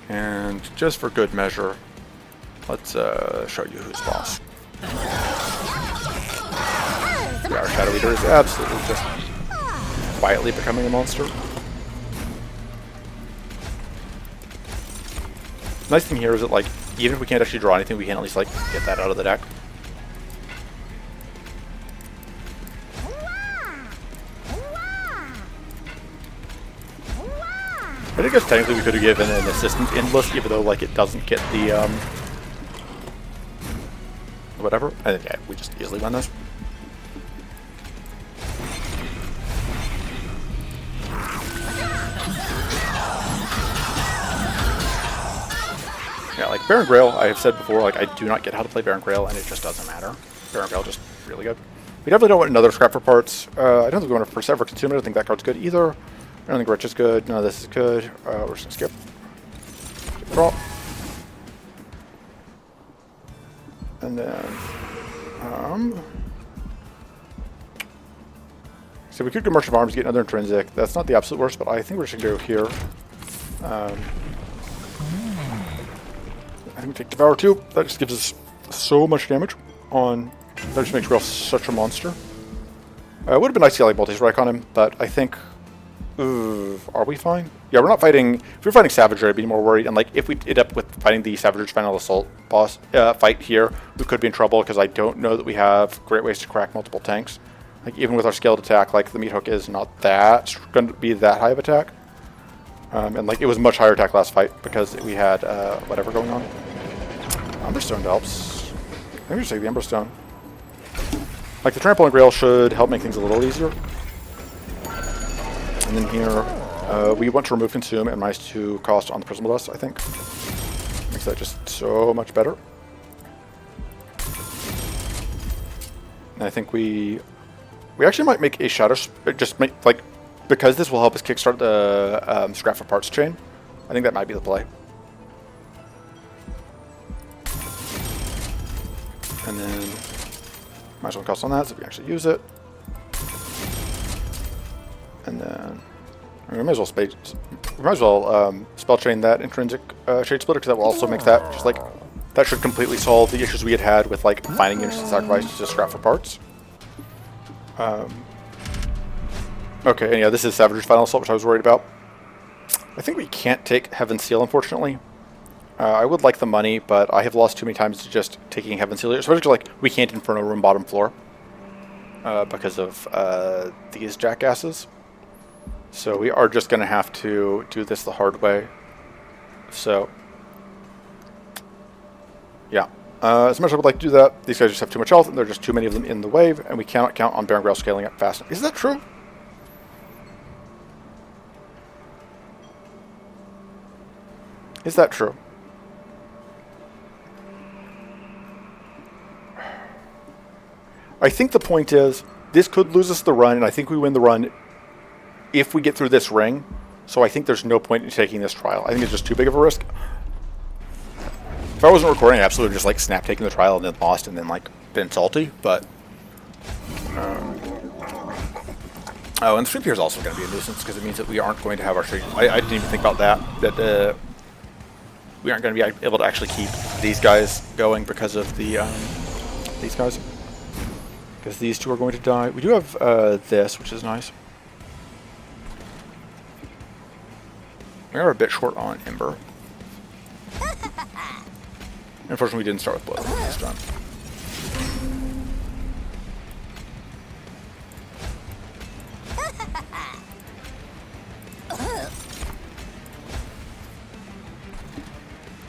And just for good measure, let's show you who's boss. Yeah, our Shadow Eater is absolutely just quietly becoming a monster. Nice thing here is that, like, even if we can't actually draw anything, we can at least, like, get that out of the deck. I guess technically we could have given an assistant endless, even though, like, it doesn't get the, whatever. And yeah, we just easily win this. Yeah, like Baron Grael, I have said before, like, I do not get how to play Baron Grael, and it just doesn't matter. Baron Grael just really good. We definitely don't want another scrap for parts. I don't think we want to Persever Consume it. I don't think that card's good either. I don't think Rich is good. None of this is good. We're just going to skip. Draw. And then, so we could go Merchant of Arms, get another Intrinsic. That's not the absolute worst, but I think we're just going to go here. I think we take Devour 2. That just gives us so much damage on... That just makes Grael such a monster. It would have been nice to get like multi-strike on him, but I think... are we fine? Yeah, we're not fighting... If we were fighting Savager, I'd be more worried. And like, if we end up with fighting the Savager's Final Assault boss fight here, we could be in trouble because I don't know that we have great ways to crack multiple tanks. Like, even with our scaled attack, like, the Meat Hook is not that... going to be that high of attack. And like, it was much higher attack last fight because we had whatever going on. Emberstone helps. I think we just take the Emberstone. Like, the Trample on Grael should help make things a little easier. And then here, we want to remove Consume and minus 2 cost on the Prism Dust, I think. Makes that just so much better. And I think we actually might make a Shadow... Just make, like... Because this will help us kickstart the Scrap for Parts chain, I think that might be the play. And then, might as well cost on that so we can actually use it. And then, we might as well spell chain that Intrinsic Shade Splitter, because that will also make that just like that should completely solve the issues we had with like finding instant sacrifice to Scrap for Parts. Okay, and yeah, this is Savager's Final Assault, which I was worried about. I think we can't take Heaven's Seal, unfortunately. I would like the money, but I have lost too many times to just taking Heaven's Seal. Especially, like, we can't Inferno Room bottom floor because of these jackasses. So we are just going to have to do this the hard way. So, yeah. As much as I would like to do that, these guys just have too much health, and there are just too many of them in the wave, and we cannot count on Baron Grael scaling up fast enough. Is that true? Is that true? I think the point is, this could lose us the run, and I think we win the run if we get through this ring. So I think there's no point in taking this trial. I think it's just too big of a risk. If I wasn't recording, I absolutely just like snap taking the trial and then lost and then like been salty, but... Oh, and the stream here is also going to be a nuisance because it means that we aren't going to have our stream. I didn't even think about that. We aren't going to be able to actually keep these guys going because of the these guys. Because these two are going to die. We do have this, which is nice. We are a bit short on Ember. Unfortunately, we didn't start with Blood this time.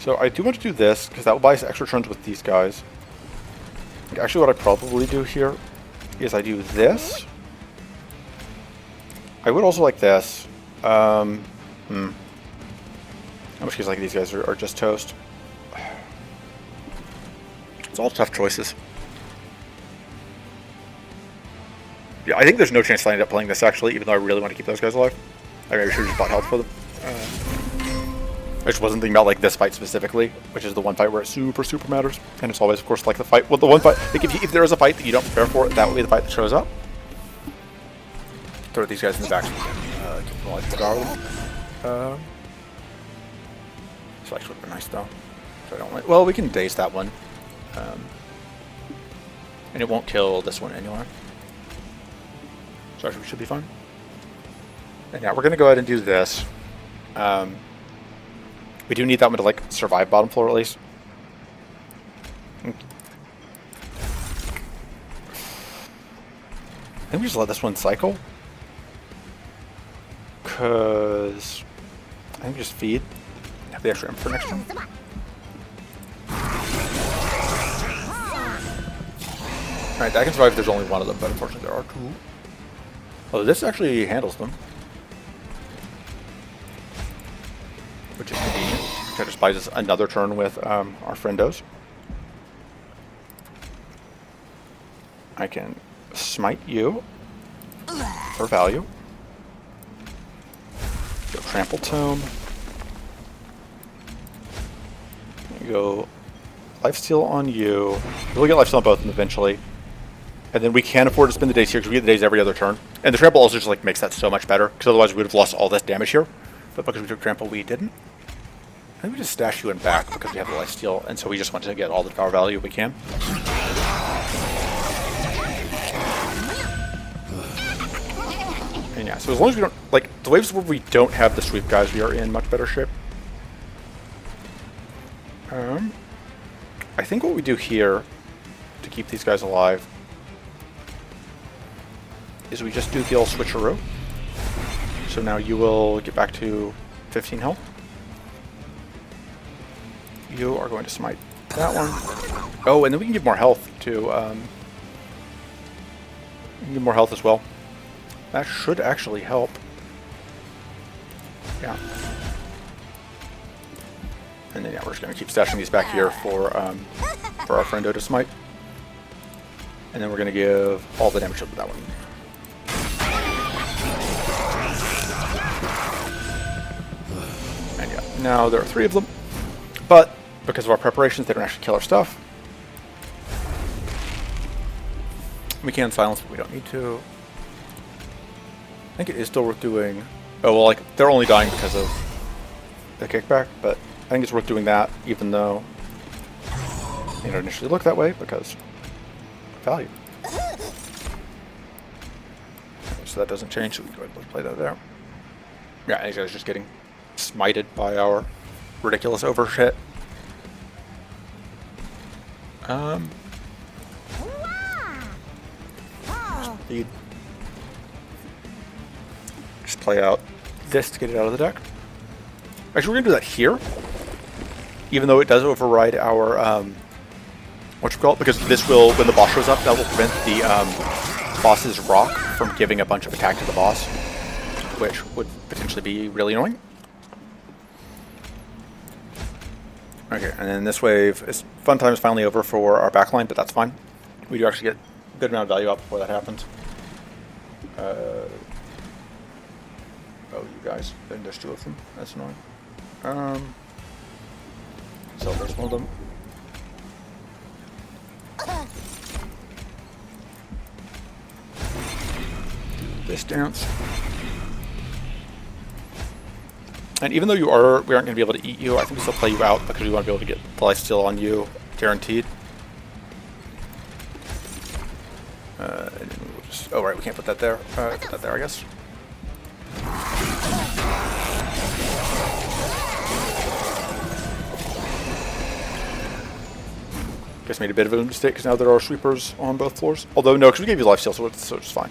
So I do want to do this, because that will buy us extra turns with these guys. Actually, what I probably do here is I do this. I would also like this. In which case, like, these guys are just toast. It's all tough choices. Yeah, I think there's no chance I end up playing this, actually, even though I really want to keep those guys alive. I maybe should have just bought health for them. I just wasn't thinking about, like, this fight specifically, which is the one fight where it super matters. And it's always, of course, like the fight. Well, the one fight, like, if there is a fight that you don't prepare for, that will be the fight that shows up. Throw these guys in the back so we can keep them alive for Garland. This actually would be nice, though. So I don't like. Well, we can daze that one. And it won't kill this one anyway. So actually we should be fine. And yeah, we're going to go ahead and do this. We do need that one to, like, survive bottom floor at least. I think we just let this one cycle. Because I think we just feed. Have the extra imp for next turn. Alright, I can survive if there's only one of them, but unfortunately there are two. Oh, this actually handles them. Which is convenient. That just buys us another turn with our friendos. I can smite you for value. Go trample tome. Go lifesteal on you. We'll get lifesteal on both of them eventually. And then we can afford to spend the days here because we get the days every other turn. And the trample also just, like, makes that so much better because otherwise we would have lost all this damage here. But because we took trample, we didn't. I think we just stash you in back because we have the lifesteal, and so we just want to get all the power value we can. And yeah, so as long as we don't, like, the waves where we don't have the sweep guys, we are in much better shape. I think what we do here to keep these guys alive is we just do the old switcheroo. So now you will get back to 15 health. You are going to smite that one. Oh, and then we can give more health to, we can give more health as well. That should actually help. Yeah. And then, yeah, we're just going to keep stashing these back here for our friendo to smite. And then we're going to give all the damage to that one. And yeah, now there are 3 of them. But because of our preparations, they don't actually kill our stuff. We can silence, but we don't need to. I think it is still worth doing. Oh, well, like, they're only dying because of the kickback, but I think it's worth doing that, even though it didn't initially look that way, because value. So that doesn't change, so we can go ahead and play that there. Yeah, these guys are just getting smited by our ridiculous overhit. Speed. Just play out this to get it out of the deck. Actually, we're gonna do that here, even though it does override our whatchamacallit, because this will, when the boss shows up, that will prevent the boss's rock from giving a bunch of attack to the boss, which would potentially be really annoying. Okay, and then this wave is fun time is finally over for our backline, but that's fine. We do actually get a good amount of value out before that happens. Oh, you guys, then there's 2 of them. That's annoying. So there's one of them. Do this dance. And even though we aren't going to be able to eat you, I think we still play you out because we want to be able to get the lifesteal on you, guaranteed. And then we'll just, oh right, we can't put that there. Put that there, I guess. Guess made a bit of a mistake because now there are sweepers on both floors. Although no, because we gave you lifesteal, so it's fine.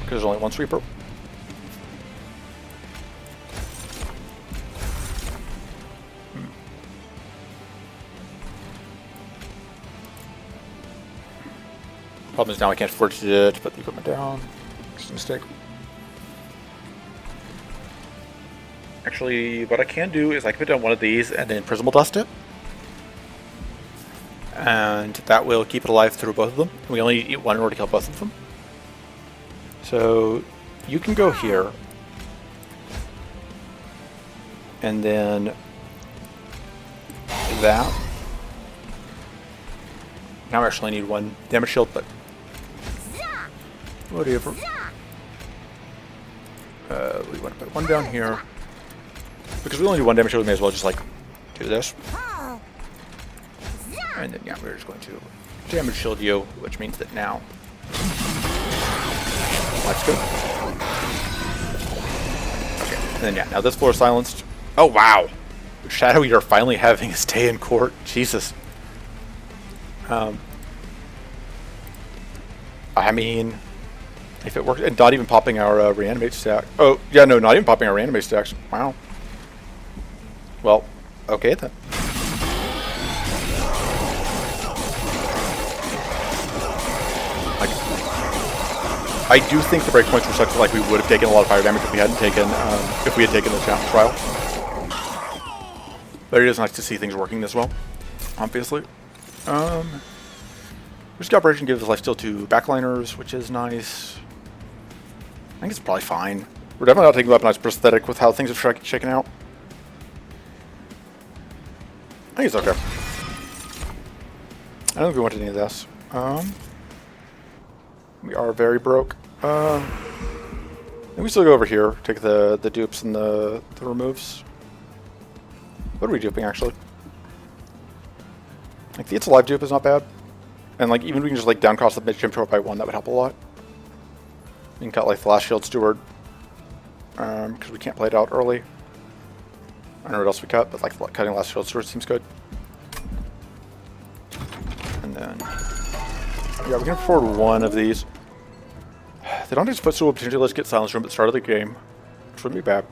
Because there's only one sweeper. Problem is now I can't afford to put the equipment down. It's a mistake. Actually, what I can do is I can put down one of these and then Prismal Dust it. And that will keep it alive through both of them. We only need one in order to kill both of them. So you can go here. And then that. Now I actually need one damage shield, but whatever. We want to put one down here. Because we only do one damage shield, we may as well just like do this. And then yeah, we're just going to damage shield you, which means that now life's good. Okay, and then yeah, now this floor is silenced. Oh wow! Shadow Eater finally having his day in court. Jesus. I mean, if it works, and not even popping our reanimate stack. Oh yeah, no, not even popping our reanimate stacks. Wow. Well, okay then. I do think the breakpoints were such that like we would have taken a lot of fire damage if we hadn't taken if we had taken the trial. But it is nice to see things working this well, obviously. Risk Operation gives lifesteal to backliners, which is nice. I think it's probably fine. We're definitely not taking weaponized prosthetic with how things have shaken out. I think it's okay. I don't think we want any of this. We are very broke. And we still go over here, take the dupes and the removes. What are we duping actually? Like the It's Alive dupe is not bad. And like even if we can just like down cost the mid gym turret by 1, that would help a lot. We can cut like the last shield steward. Because we can't play it out early. I don't know what else we cut, but like cutting last shield steward seems good. And then yeah, we can afford one of these. They don't just footstool potentially let's get silence room at the start of the game, which wouldn't be bad.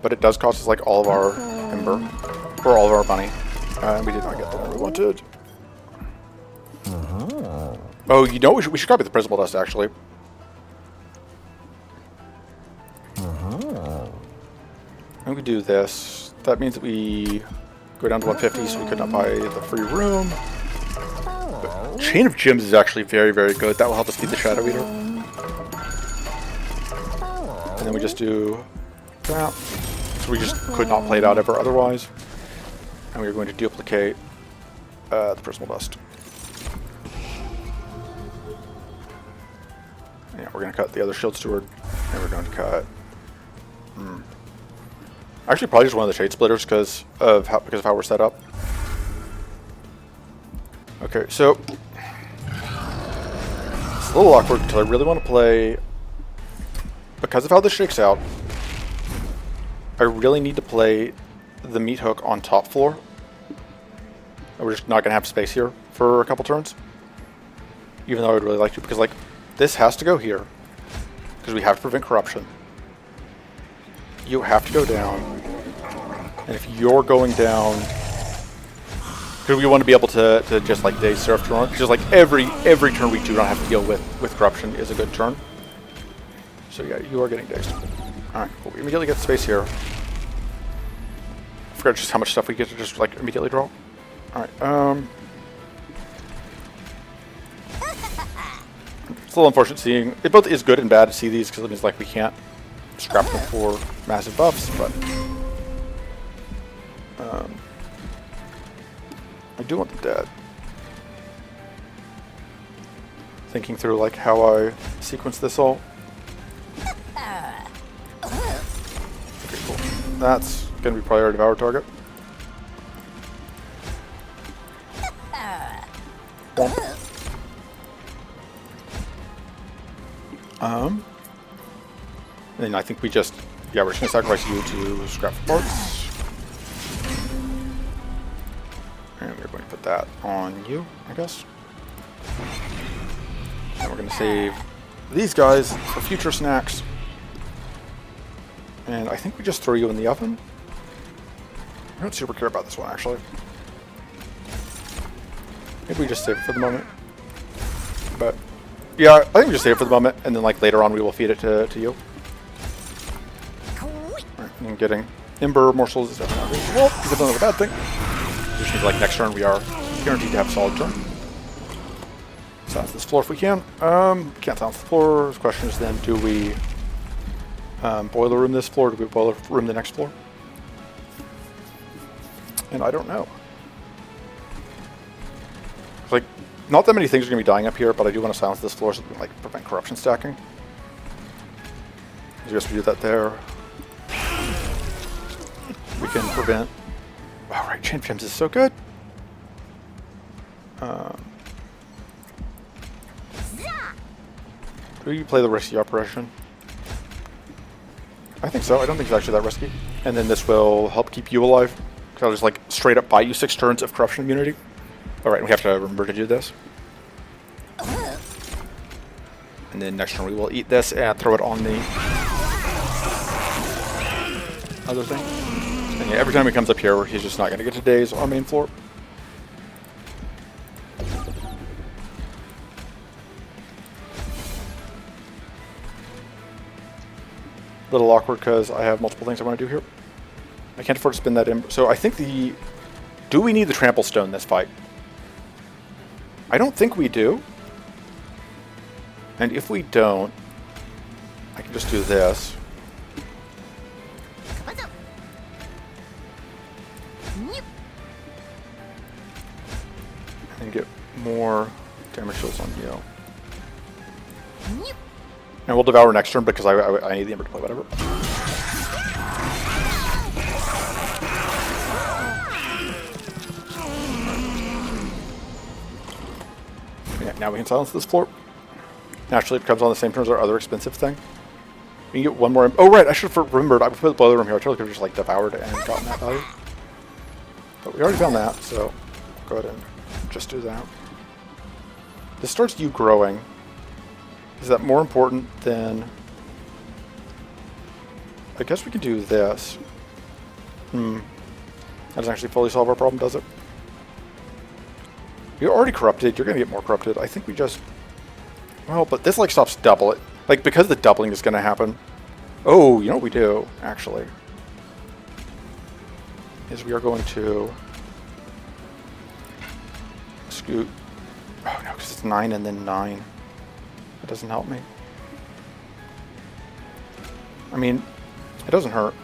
But it does cost us like all of our ember, or all of our money. And we did not get the one we wanted. Oh, you know, we should copy the Prismal Dust actually. And we do this. That means that we go down to 150, so we could not buy the free room. But Chain of Gems is actually very, very good. That will help us beat the Shadow Eater. And then we just do that. So we just could not play it out ever otherwise. And we're going to duplicate the Prismal Dust. Yeah, we're going to cut the other Shield Steward. And we're going to cut... Actually, probably just one of the Shade Splitters because of how we're set up. Okay, so it's a little awkward until I really want to play. Because of how this shakes out, I really need to play the meat hook on top floor. We're just not going to have space here for a couple turns, even though I would really like to, because like this has to go here because we have to prevent corruption. You have to go down, and if you're going down, because we want to be able to just like day surf turn, just like every turn we do not have to deal with corruption is a good turn. So yeah, you are getting dazed. All right, well, we immediately get space here. I forgot just how much stuff we get to just like immediately draw. All right, it's a little unfortunate seeing it. Both is good and bad to see these because it means like we can't scrap them for massive buffs, but I do want them dead. Thinking through like how I sequence this all. Okay, cool. That's gonna be priority of our target. And then I think we just, yeah, we're just gonna sacrifice you to scrap for parts. And we're going to put that on you, I guess. And we're gonna save these guys for future snacks. And I think we just throw you in the oven. I don't super care about this one, actually. Maybe we just save it for the moment. But, yeah, I think we just save it for the moment, and then, like, later on we will feed it to you. Alright, and getting Ember morsels is definitely not well, because it's another bad thing. Which means, like, next turn we are guaranteed to have a solid turn. Silence this floor if we can. Can't silence the floor. The question is then, do we boiler room this floor, or do we boiler room the next floor? And I don't know. Like, not that many things are going to be dying up here, but I do want to silence this floor so we can, like, prevent corruption stacking. I guess we do that there. We can prevent... Wow, right, Chain of Gems is so good. Do you play the risky operation? I think so. I don't think it's actually that risky. And then this will help keep you alive. Because I'll just, like, straight up buy you 6 turns of corruption immunity. Alright, we have to remember to do this. And then next turn we will eat this and throw it on the other thing. And yeah, every time he comes up here, he's just not going to get to daze on main floor. A little awkward because I have multiple things I want to do here. I can't afford to spin that in. So I think the... Do we need the trample stone this fight? I don't think we do. And if we don't, I can just do this. And get more damage shields on you. And we'll devour next turn because I need the Ember to play whatever. Yeah, now we can silence this floor. Naturally, it becomes on the same turn as our other expensive thing. We can get one more. Oh, right, I should have remembered. I put the boiler room here. I totally could have just, like, devoured and gotten that value. But we already found that, so go ahead and just do that. This starts you growing. Is that more important than... I guess we can do this. That doesn't actually fully solve our problem, does it? You're already corrupted. You're going to get more corrupted. I think we just... Well, but this, like, stops double it. Like, because the doubling is going to happen. Oh, you know what we do, actually? Is we are going to... Scoot... Oh, no, because it's 9 and then 9. That doesn't help me. I mean, it doesn't hurt.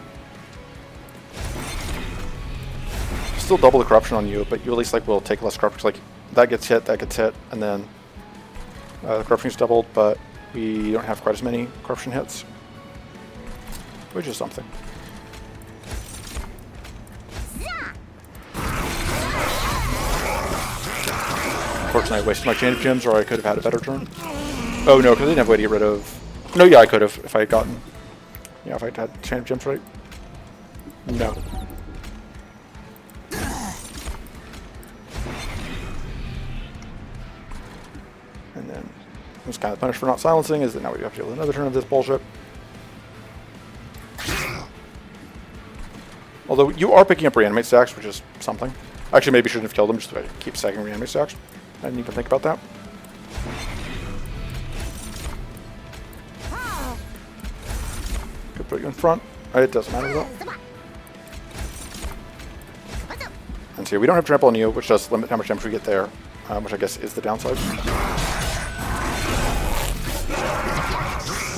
Still double the corruption on you, but you at least, like, will take less corruption. Like, that gets hit, and then the corruption is doubled, but we don't have quite as many corruption hits, which is something. Unfortunately, I wasted my Chain of Gems, or I could have had a better turn. Oh no, because I didn't have a way to get rid of... No, yeah, I could have if I had gotten... Yeah, if I had Chain of Gems right. No. And then I was kind of punished for not silencing, is that now we have to deal with another turn of this bullshit. Although you are picking up reanimate stacks, which is something. Actually, maybe shouldn't have killed them, just to keep stacking reanimate stacks. I didn't even think about that. Could put you in front. It doesn't matter though. And so we don't have trample on you, which does limit how much damage we get there, which I guess is the downside.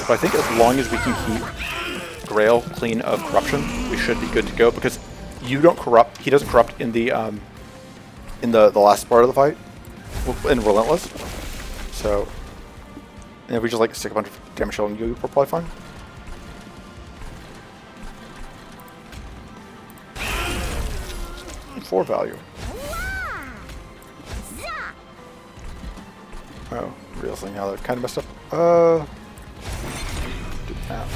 But I think as long as we can keep Grail clean of corruption, we should be good to go, because you don't corrupt. He doesn't corrupt in the last part of the fight, in Relentless. So, and if we just like stick a bunch of damage shield on you, we're probably fine. And 4 value. Oh, real thing. Now that kind of messed up. Do that.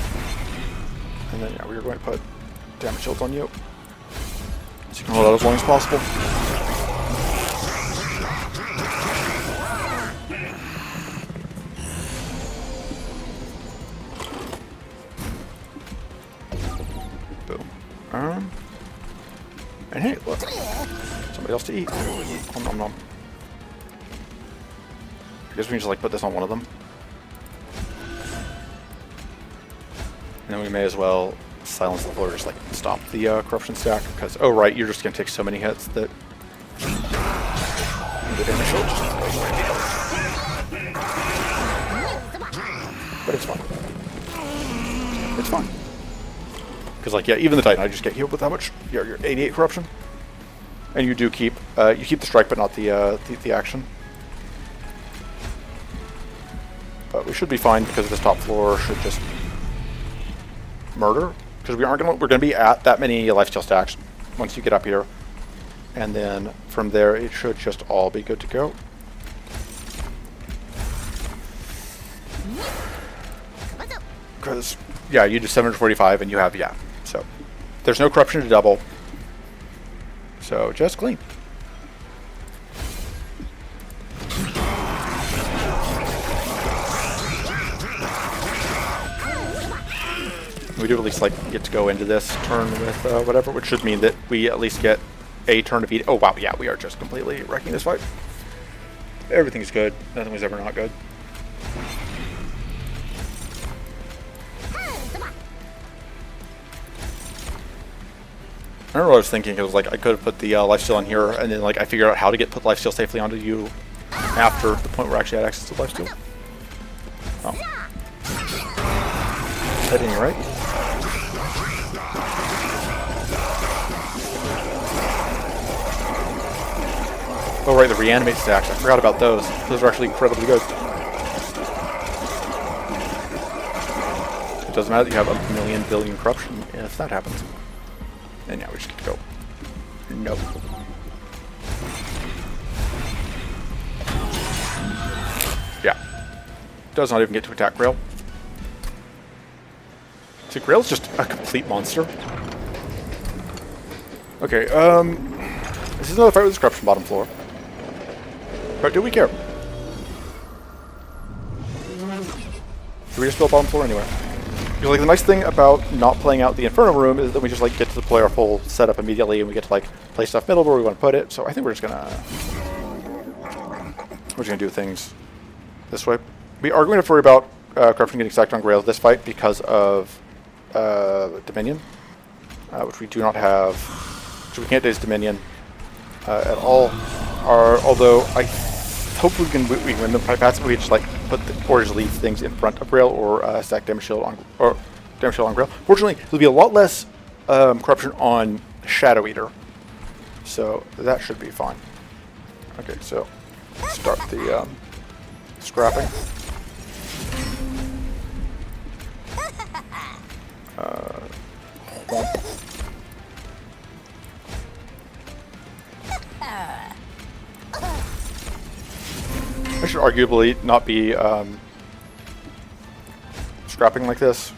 And then yeah, we are going to put damage shields on you, so you can hold out as long as possible. Boom. And else to eat. Nom nom nom. I guess we can just like put this on one of them. And then we may as well silence the floor, just like stop the corruption stack, because, oh right, you're just going to take so many hits that the damage will just go away. But it's fine. It's fine. Because like, yeah, even the Titan, I just get healed with how much? Your 88 corruption. And you do keep, you keep the strike, but not the action. But we should be fine because this top floor should just murder, because we're gonna be at that many lifesteal stacks once you get up here, and then from there it should just all be good to go. Because yeah, you do 745 and you have, yeah, so there's no corruption to double, so just clean. We do at least like get to go into this turn with whatever, which should mean that we at least get a turn of eat. Oh wow, yeah, we are just completely wrecking this fight. Everything's good. Nothing was ever not good. I remember what I was thinking. It was like I could have put the lifesteal on here, and then like I figured out how to put lifesteal safely onto you after the point where I actually had access to lifesteal. Oh, heading right. Oh right, the reanimate stacks. I forgot about those. Those are actually incredibly good. It doesn't matter that you have a million billion corruption if that happens. And now we just get to go. Nope. Yeah. Does not even get to attack Grael. So Grael's just a complete monster. Okay, this is another fight with this corruption bottom floor. But do we care? Do we just build bottom floor anyway? Because like the nice thing about not playing out the Inferno room is that we just like get to deploy our full setup immediately, and we get to like play stuff middle where we want to put it. So I think we're just gonna do things this way. We are going to worry about corruption getting stacked on Grail this fight because of Dominion, which we do not have. So we can't daze Dominion at all. Although I hope we can win the fight paths. We just like or just leave things in front of Grail or stack damage shield on Grail. Fortunately, there'll be a lot less corruption on Shadow Eater, so that should be fine. Okay, so start the scrapping. I should arguably not be scrapping like this,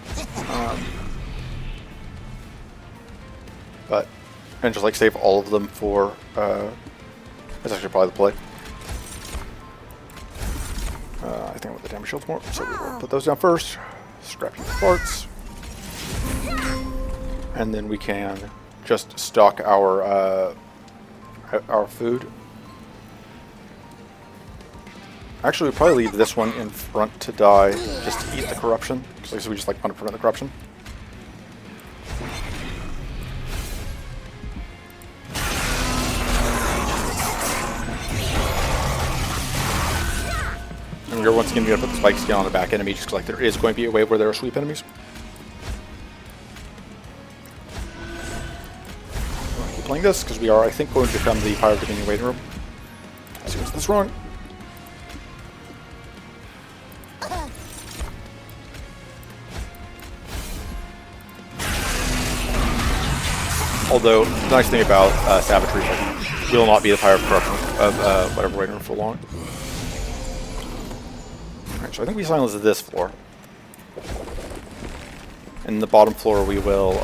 and just like save all of them for. That's actually probably the play. I think I want the damage shields more, so we will put those down first. Scrapping the parts, and then we can just stock our food. Actually, we'll probably leave this one in front to die, just to eat the corruption. So we just like want to prevent the corruption. And you're once again going to put the spikes down on the back enemy, just because like there is going to be a wave where there are sweep enemies. I'm going to keep playing this because we are, I think, going to become the Fire of Dominion waiting room. Let's see what's this wrong. Although, the nice thing about Savagery is like, will not be the Fire of Corruption of whatever waiting room for long. Alright, so I think we silence this floor. In the bottom floor we will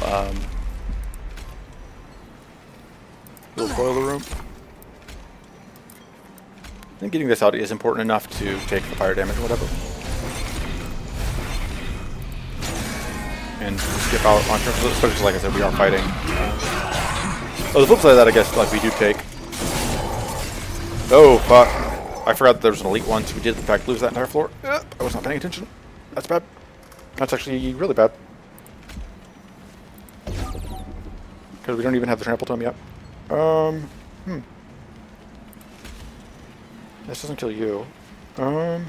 boil the room. I think getting this out is important enough to take the fire damage or whatever. And skip out on terms, especially like I said, we are fighting. Oh, the flip side of that, I guess, like we do take Oh, fuck. I forgot there was an elite one, so we did in fact lose that entire floor. I was not paying attention. That's bad. That's actually really bad. Because we don't even have the trample tome yet. This doesn't kill you. How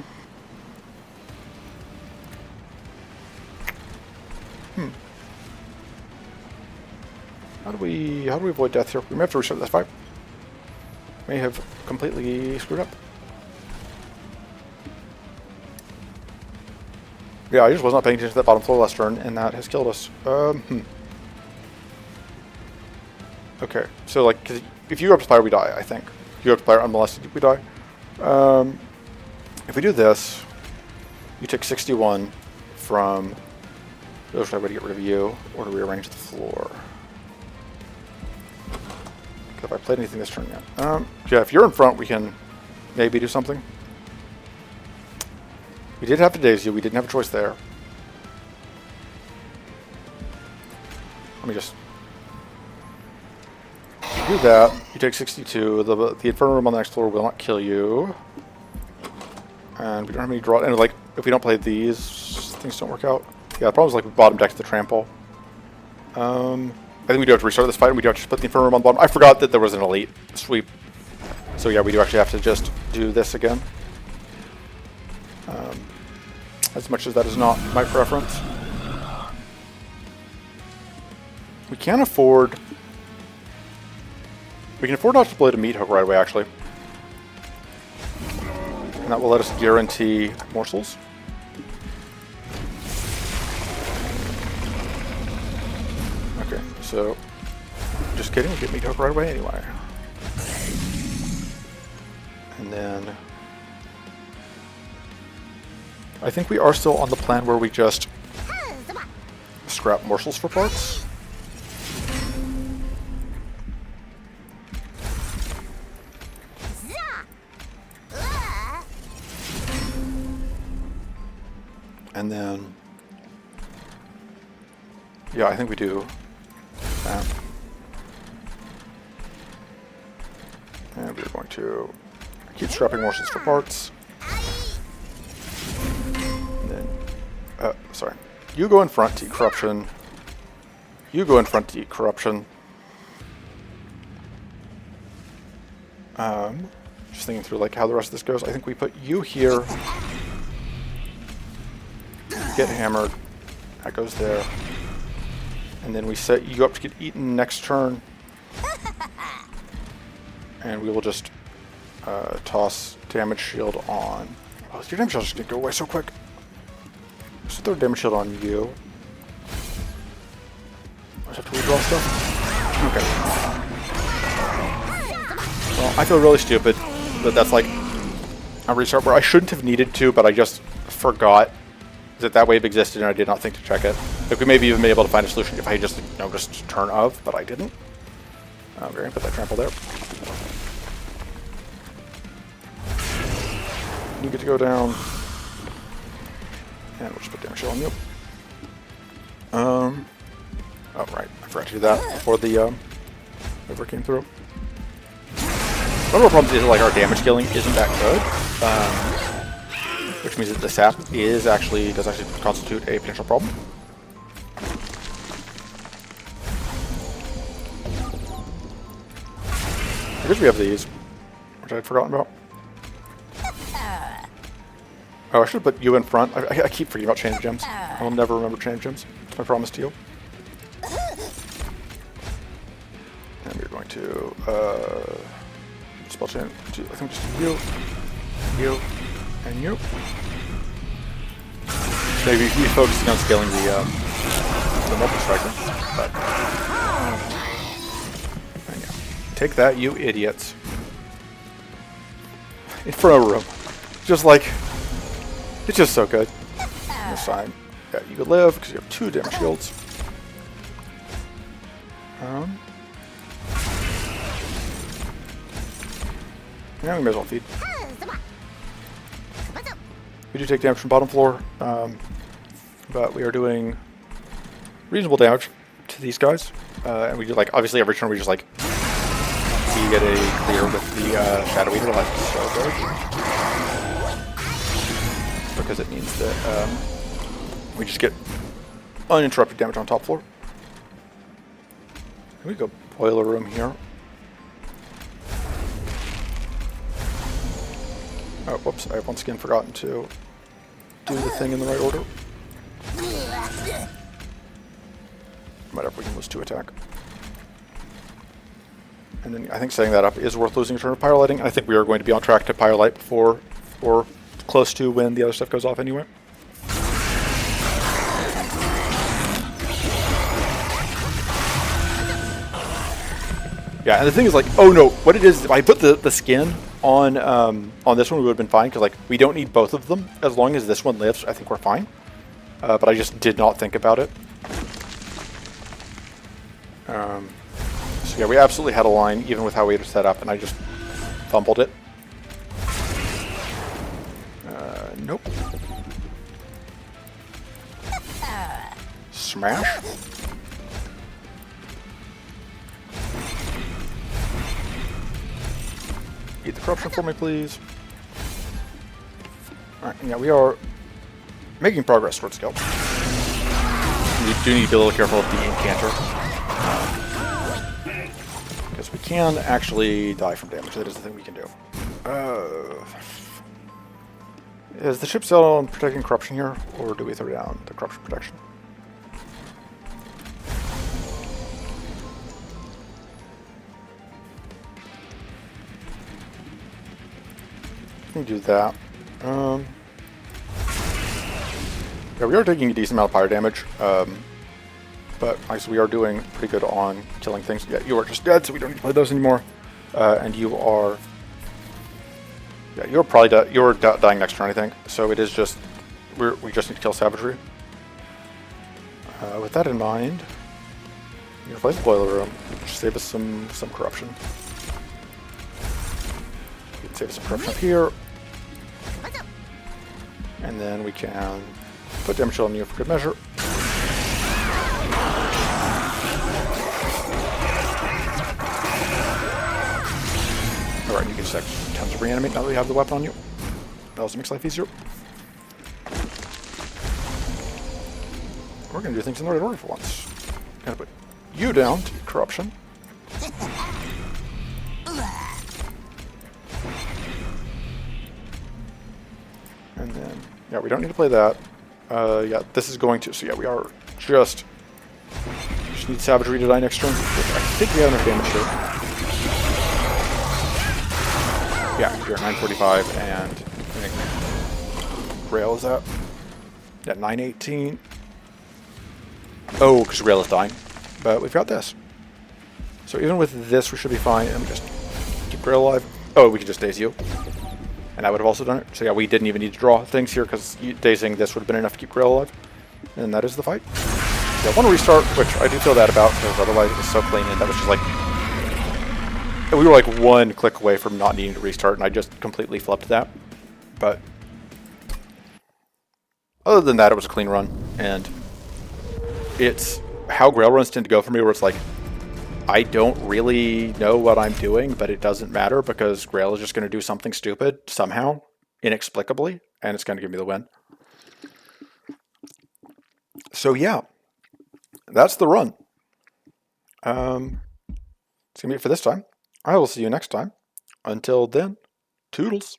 do we avoid death here? We may have to restart this fight. May have completely screwed up. Yeah, I just was not paying attention to that bottom floor last turn, and that has killed us. Okay, so like, 'cause if you go up to Spire, we die, I think. If you go up to Spire unmolested, we die. If we do this, you take 61 from... Oh, should I ready to get rid of you, or to rearrange the floor? Have I played anything this turn yet? Yeah, if you're in front, we can maybe do something. We did have to daze you. We didn't have a choice there. Let me just do that. You take 62. The Inferno Room on the next floor will not kill you. And we don't have any draw. And like, if we don't play these, things don't work out. Yeah, the problem is like we bottom decked the trample. I think we do have to restart this fight, and we do have to put the Inferno Room on the bottom. I forgot that there was an elite sweep. So yeah, we do actually have to just do this again. As much as that is not my preference. We can afford... We can afford not to play the meat hook right away, actually. And that will let us guarantee morsels. Okay, so... Just kidding, we get meat hook right away anyway. And then... I think we are still on the plan where we just scrap morsels for parts. And then, yeah, I think we do that. And we're going to keep scrapping morsels for parts. Sorry. You go in front to eat corruption. You go in front to eat corruption. Just thinking through like how the rest of this goes. I think we put you here. Get hammered. That goes there. And then we set you up to get eaten next turn. And we will just toss damage shield on. Oh, your damage shield is just going to go away so quick. So throw damage shield on you. I just have to redraw stuff. Okay. Well, I feel really stupid that that's like a restart where I shouldn't have needed to, but I just forgot that wave existed and I did not think to check it. Like we maybe even been able to find a solution if I just noticed turn of, but I didn't. We're gonna put that trample there. You get to go down. And we'll just put damage shield on you. Oh, right. I forgot to do that before the river came through. One of our problems is like our damage scaling isn't that good. Which means that the sap does actually constitute a potential problem. Because we have these, which I'd forgotten about. Oh, I should have put you in front. I keep forgetting about chain of gems. I will never remember chain of gems. It's my promise to you. And we're going to spell chain. I think just you, and you. Maybe be focusing on scaling the multi-striker. But yeah. Take that, you idiots. Inferno room. Just like. It's just so good. On this side. Yeah, you could live because you have 2 damage shields. Yeah, we may as well feed. We do take damage from bottom floor, but we are doing reasonable damage to these guys. And we do like obviously every turn we just like we get a clear with the Shadow Eater Life is so good. Because it means that we just get uninterrupted damage on top floor. Here we go, boiler room here. Oh, whoops, I have once again forgotten to do the thing in the right order. Might have weaken those to attack. And then I think setting that up is worth losing a turn of Pyrolighting. I think we are going to be on track to Pyrolight before, or close to when the other stuff goes off anyway. Yeah, and the thing is, like, oh no, what it is, if I put the skin on this one, we would have been fine, because, like, we don't need both of them. As long as this one lives, I think we're fine. But I just did not think about it. So yeah, we absolutely had a line, even with how we had it set up, and I just fumbled it. Nope. Smash. Eat the corruption for me, please. Alright, yeah, we are making progress towards skill. We do need to be a little careful of the incanter. Because we can actually die from damage. That is the thing we can do. Is the ship still on protecting corruption here, or do we throw down the corruption protection? We can do that. Yeah, we are taking a decent amount of fire damage, but actually we are doing pretty good on killing things. Yeah, you are just dead, so we don't need to play those anymore. And you are, yeah, you're probably you're dying next turn, I think. So it is just we just need to kill savagery. With that in mind, we're gonna play the boiler room, which save us some corruption. We can save us some corruption up here. And then we can put damage on you for good measure. Alright, you can just attempt to reanimate now that we have the weapon on you. That also makes life easier. We're going to do things in the right order for once. Going to put you down to corruption. And then, yeah, we don't need to play that. Yeah, this is going to, so yeah, we are just need savagery to die next turn. I think we have enough damage here. Yeah, you're at 945, and I think Grael is at 918. Oh, because Grael is dying. But we've got this. So even with this, we should be fine. And we just keep Grael alive. Oh, we can just daze you. And that would have also done it. So yeah, we didn't even need to draw things here because dazing this would have been enough to keep Grael alive. And that is the fight. Yeah, one restart, which I do feel bad about because otherwise it was so clean and that was just like... We were like one click away from not needing to restart and I just completely flipped that. But... other than that, it was a clean run. And it's how Grail runs tend to go for me where it's like, I don't really know what I'm doing, but it doesn't matter because Grail is just going to do something stupid somehow, inexplicably, and it's going to give me the win. So yeah, that's the run. It's going to be it for this time. I will see you next time. Until then, toodles.